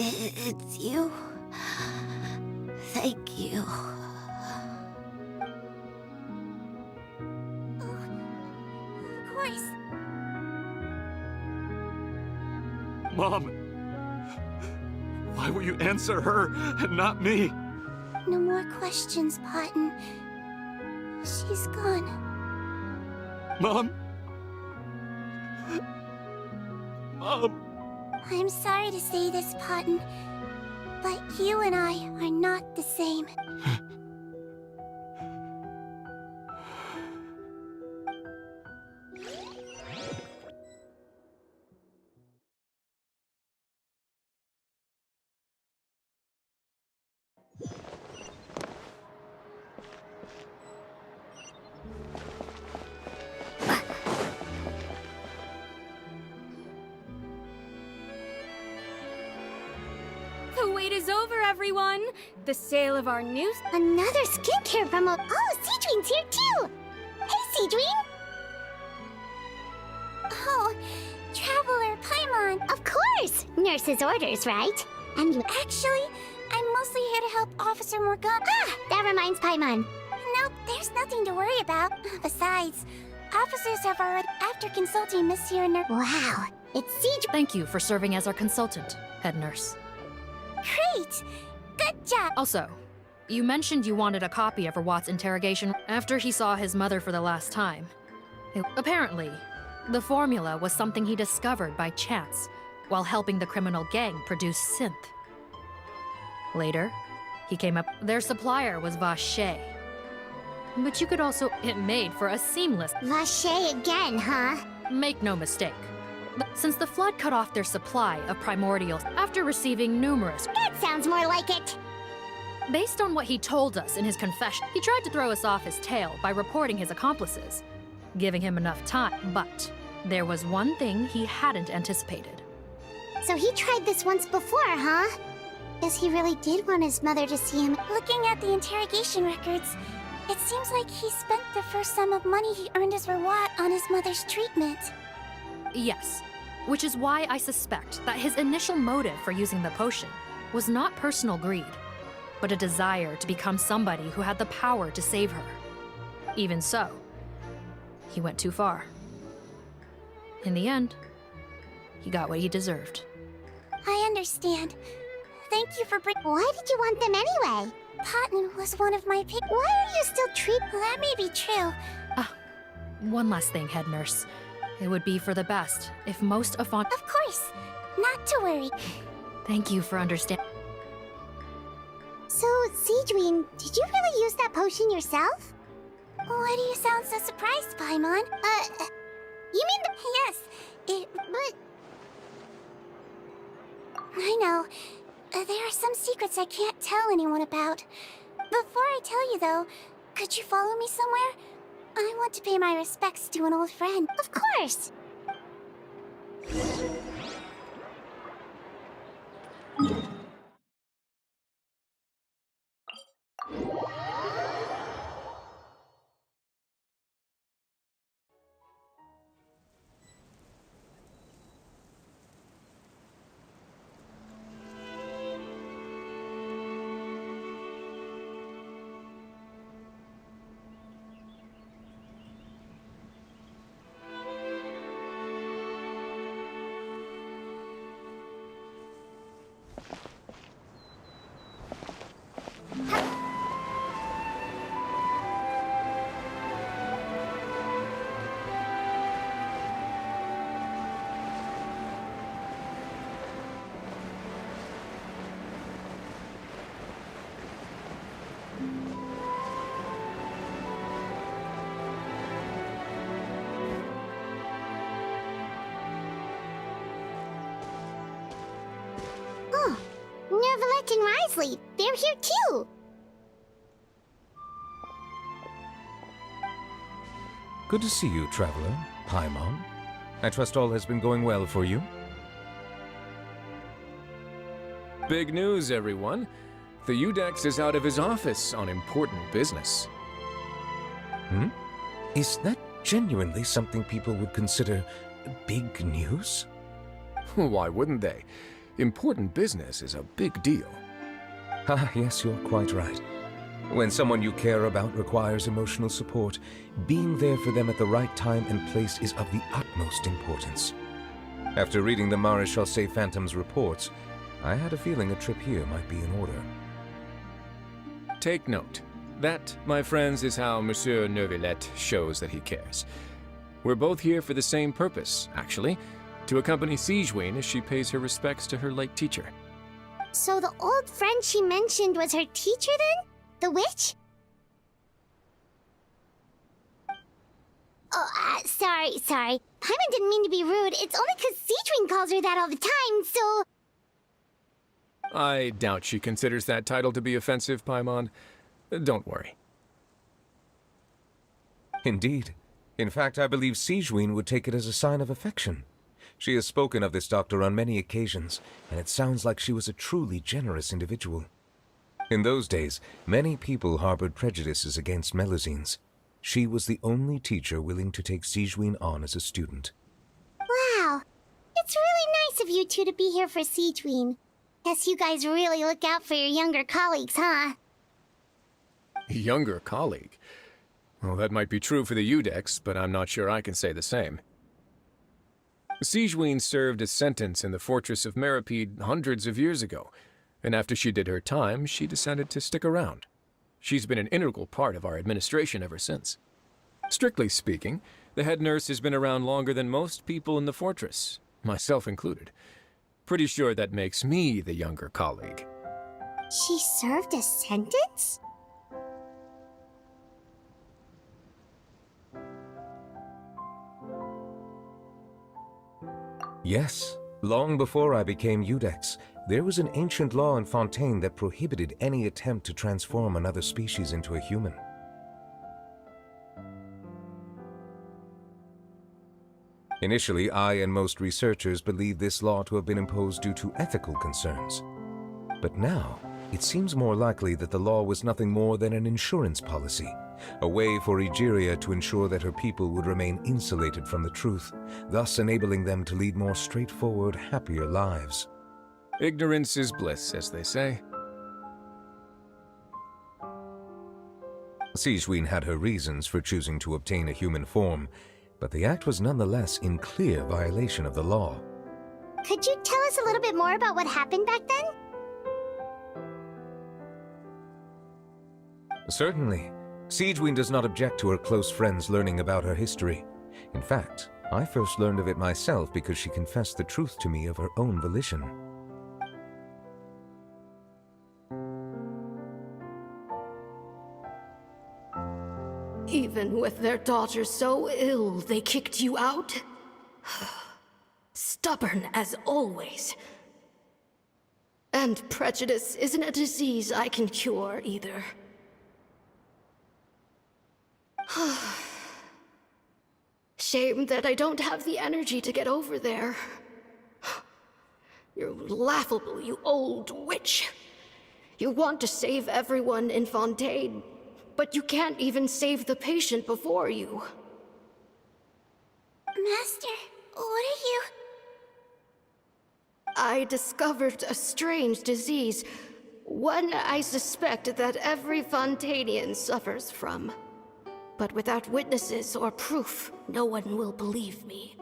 It's you. Thank you. Of course. Mom, why will you answer her and not me? No more questions, Potton. She's gone. Mom? Mom? I'm sorry to say this, Potton, but you and I are not the same. The wait is over, everyone! The sale of our new... Another skincare promo. Oh, Cedrine's here too! Hey, Cedrine! Oh, Traveler Paimon. Of course! Nurse's orders, right? And you... Actually, I'm mostly here to help Officer Morgan. Ah, that reminds Paimon. Nope, there's nothing to worry about. Besides, officers have already... After consulting Monsieur Nurse... Wow, it's Cedrine. Thank you for serving as our consultant, head nurse. Great! Good job! Also, you mentioned you wanted a copy of Watt's interrogation after he saw his mother for the last time. Apparently, the formula was something he discovered by chance while helping the criminal gang produce synth. Later, he came up... Their supplier was Vache. But you could also... It made for a seamless... Vache again, huh? Make no mistake. Since the flood cut off their supply of primordials after receiving numerous... That sounds more like it! Based on what he told us in his confession, he tried to throw us off his tail by reporting his accomplices, giving him enough time. But there was one thing he hadn't anticipated. So he tried this once before, huh? Guess he really did want his mother to see him. Looking at the interrogation records, it seems like he spent the first sum of money he earned as reward on his mother's treatment. Yes, which is why I suspect that his initial motive for using the potion was not personal greed, but a desire to become somebody who had the power to save her. Even so, he went too far. In the end, he got what he deserved. I understand. Thank you for bringing. Why did you want them anyway? Cotton was one of my pick. Why are you still That may be true. One last thing, head nurse. It would be for the best if most of Of course. Not to worry. Thank you for understanding. So, Sejuin, did you really use that potion yourself? Why do you sound so surprised, Paimon? You mean the... Yes, But... I know. There are some secrets I can't tell anyone about. Before I tell you, though, could you follow me somewhere? I want to pay my respects to an old friend. Of course! Nervalette and Risley, they're here too! Good to see you, Traveler. Paimon. I trust all has been going well for you? Big news, everyone. The Udex is out of his office on important business. Hmm? Is that genuinely something people would consider big news? Why wouldn't they? Important business is a big deal. Ah, yes, you're quite right. When someone you care about requires emotional support, being there for them at the right time and place is of the utmost importance. After reading the Maréchal Say Phantom's reports, I had a feeling a trip here might be in order. Take note. That, my friends, is how Monsieur Nervalette shows that he cares. We're both here for the same purpose, actually, to accompany Sejuin as she pays her respects to her late teacher. So the old friend she mentioned was her teacher then? The witch? Oh, sorry. Paimon didn't mean to be rude. It's only 'cause Sejuin calls her that all the time, so... I doubt she considers that title to be offensive, Paimon. Don't worry. Indeed. In fact, I believe Sejuin would take it as a sign of affection. She has spoken of this doctor on many occasions, and it sounds like she was a truly generous individual. In those days, many people harbored prejudices against Melusines. She was the only teacher willing to take Sejuin on as a student. Wow. It's really nice of you two to be here for Sejuin. Guess you guys really look out for your younger colleagues, huh? Younger colleague? Well, that might be true for the Udex, but I'm not sure I can say the same. Sejuin served a sentence in the fortress of Meripede hundreds of years ago, and after she did her time, she decided to stick around. She's been an integral part of our administration ever since. Strictly speaking, the head nurse has been around longer than most people in the fortress, myself included. Pretty sure that makes me the younger colleague. She served a sentence? Yes, long before I became Udex, there was an ancient law in Fontaine that prohibited any attempt to transform another species into a human. Initially, I and most researchers believed this law to have been imposed due to ethical concerns. But now, it seems more likely that the law was nothing more than an insurance policy, a way for Egeria to ensure that her people would remain insulated from the truth, thus enabling them to lead more straightforward, happier lives. Ignorance is bliss, as they say. Sigewinne had her reasons for choosing to obtain a human form, but the act was nonetheless in clear violation of the law. Could you tell us a little bit more about what happened back then? Certainly. Sigewinne does not object to her close friends learning about her history. In fact, I first learned of it myself because she confessed the truth to me of her own volition. Even with their daughter so ill, they kicked you out? Stubborn as always. And prejudice isn't a disease I can cure either. Shame that I don't have the energy to get over there. You're laughable, you old witch. You want to save everyone in Fontaine, but you can't even save the patient before you. Master, what are you... I discovered a strange disease, one I suspect that every Fontainian suffers from. But without witnesses or proof, no one will believe me.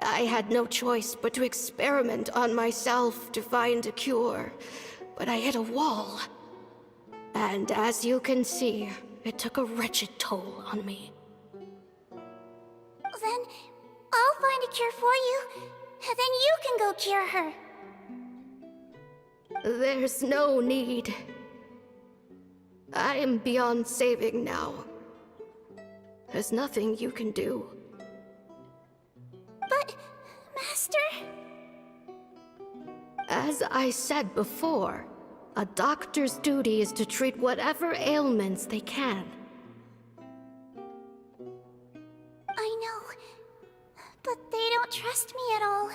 I had no choice but to experiment on myself to find a cure, but I hit a wall. And as you can see, it took a wretched toll on me. Then I'll find a cure for you, and then you can go cure her. There's no need. I am beyond saving now. There's nothing you can do. But, Master... As I said before, a doctor's duty is to treat whatever ailments they can. I know, but they don't trust me at all.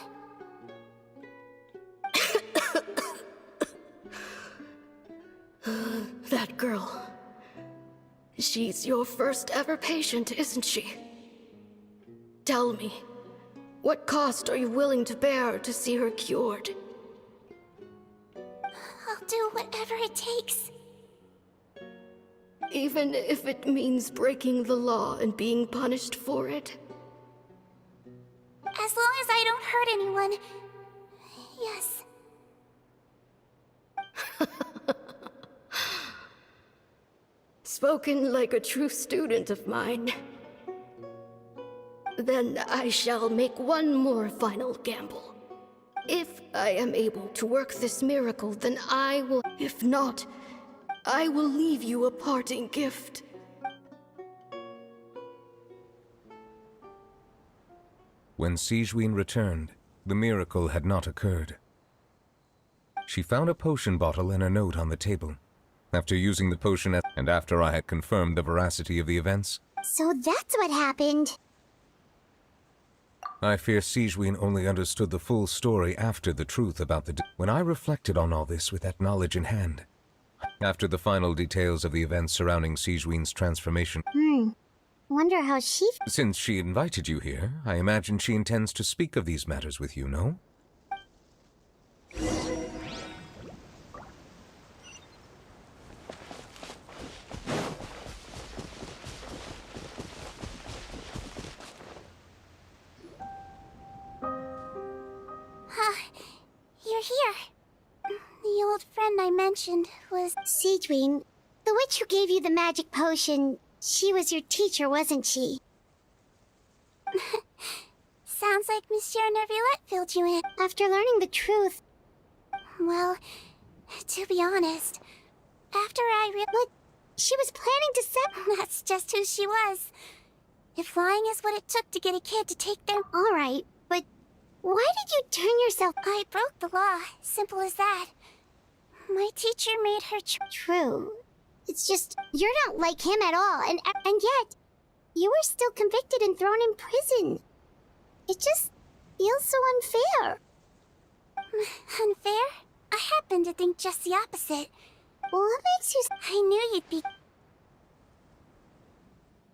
That girl. She's your first ever patient, isn't she? Tell me, what cost are you willing to bear to see her cured? I'll do whatever it takes. Even if it means breaking the law and being punished for it? As long as I don't hurt anyone. Yes. Spoken like a true student of mine. Then I shall make one more final gamble. If I am able to work this miracle, then I will... If not, I will leave you a parting gift. When Sigewinne returned, the miracle had not occurred. She found a potion bottle and a note on the table. After using the potion and after I had confirmed the veracity of the events... So that's what happened. I fear Sigewinne only understood the full story after the truth about the... When I reflected on all this with that knowledge in hand, after the final details of the events surrounding Sigewinne's transformation... Wonder how she... Since she invited you here, I imagine she intends to speak of these matters with you, no? You're here. The old friend I mentioned was... Sigewinne, the witch who gave you the magic potion, she was your teacher, wasn't she? Sounds like Monsieur Neuvillette filled you in. After learning the truth... Well, to be honest, after I But she was planning to set... That's just who she was. If lying is what it took to get a kid to take their... Alright, but why did you turn yourself... I broke the law, simple as that. My teacher made her... True. It's just, you're not like him at all, and yet, you were still convicted and thrown in prison. It just feels so unfair. Unfair? I happen to think just the opposite. What makes you... I knew you'd be...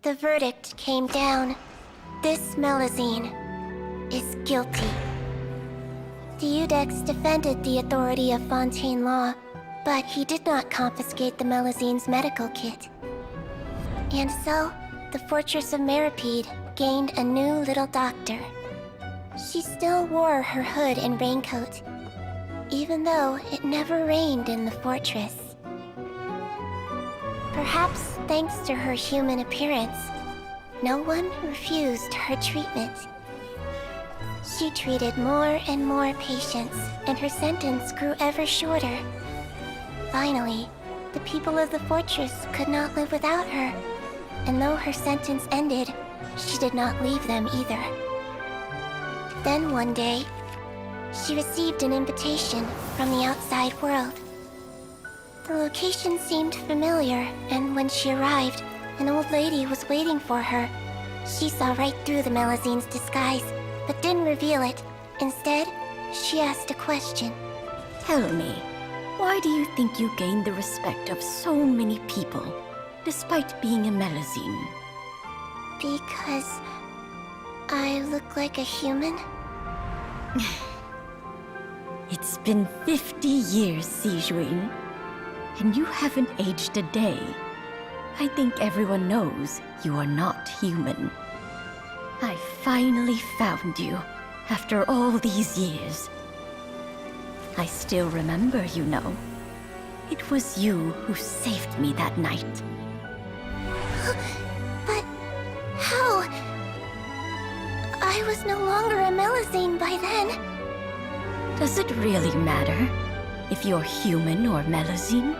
The verdict came down. This Melazine is guilty. The Iudex defended the authority of Fontaine law, but he did not confiscate the Melazine's medical kit. And so, the Fortress of Meripede gained a new little doctor. She still wore her hood and raincoat, even though it never rained in the fortress. Perhaps thanks to her human appearance, no one refused her treatment. She treated more and more patients, and her sentence grew ever shorter. Finally, the people of the fortress could not live without her, and though her sentence ended, she did not leave them either. Then one day, she received an invitation from the outside world. The location seemed familiar, and when she arrived, an old lady was waiting for her. She saw right through the Melazine's disguise, but didn't reveal it. Instead, she asked a question. Tell me, why do you think you gained the respect of so many people, despite being a Melazine? Because I look like a human? It's been 50 years, Sijuin, and you haven't aged a day. I think everyone knows you are not human. I finally found you, after all these years. I still remember, you know. It was you who saved me that night. But how? I was no longer a Melazine by then. Does it really matter if you're human or Melazine?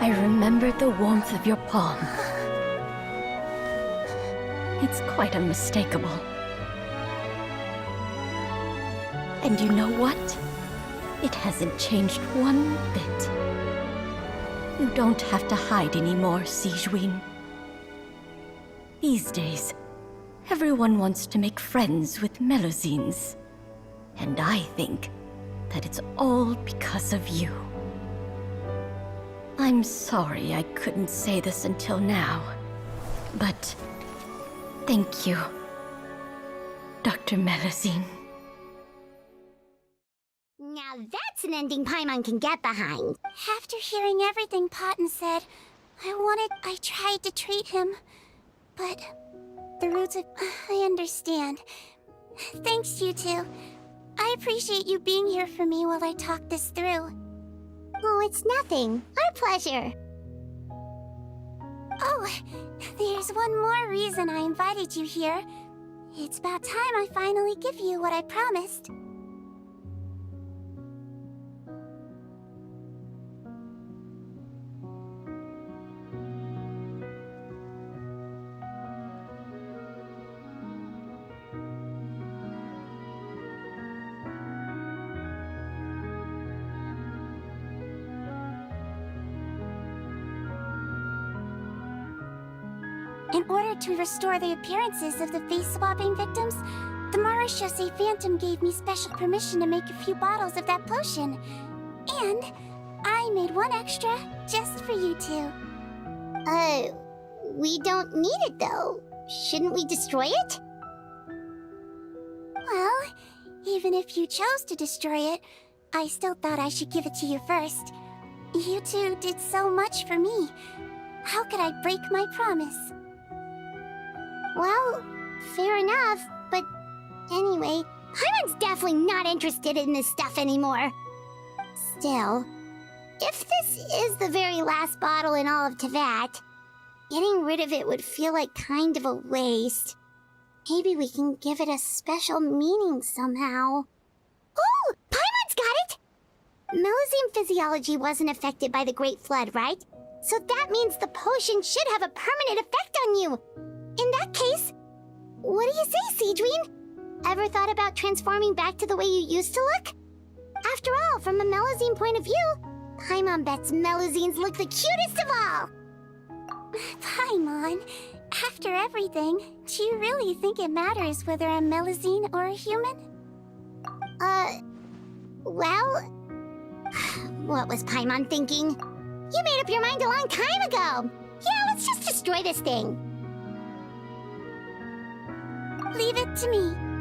I remember the warmth of your palm. It's quite unmistakable. And you know what? It hasn't changed one bit. You don't have to hide anymore, Sijuin. These days, everyone wants to make friends with Melazines. And I think that it's all because of you. I'm sorry I couldn't say this until now, but thank you, Dr. Melazine. Now that's an ending Paimon can get behind. After hearing everything Potten said, I tried to treat him, but the roots of... I understand. Thanks, you two. I appreciate you being here for me while I talk this through. Oh, it's nothing. Our pleasure. Oh, there's one more reason I invited you here. It's about time I finally give you what I promised. In order to restore the appearances of the face-swapping victims, the Marechaussee Phantom gave me special permission to make a few bottles of that potion. And I made one extra just for you two. We don't need it though. Shouldn't we destroy it? Well, even if you chose to destroy it, I still thought I should give it to you first. You two did so much for me. How could I break my promise? Well, fair enough, but anyway, Paimon's definitely not interested in this stuff anymore. Still, if this is the very last bottle in all of Teyvat, getting rid of it would feel like kind of a waste. Maybe we can give it a special meaning somehow. Oh, Paimon's got it! Melazine physiology wasn't affected by the Great Flood, right? So that means the potion should have a permanent effect on you. In that case, what do you say, Sijuin? Ever thought about transforming back to the way you used to look? After all, from a Melazine point of view, Paimon bets Melazines look the cutest of all! Paimon, after everything, do you really think it matters whether I'm Melazine or a human? Well... What was Paimon thinking? You made up your mind a long time ago! Yeah, let's just destroy this thing! Leave it to me.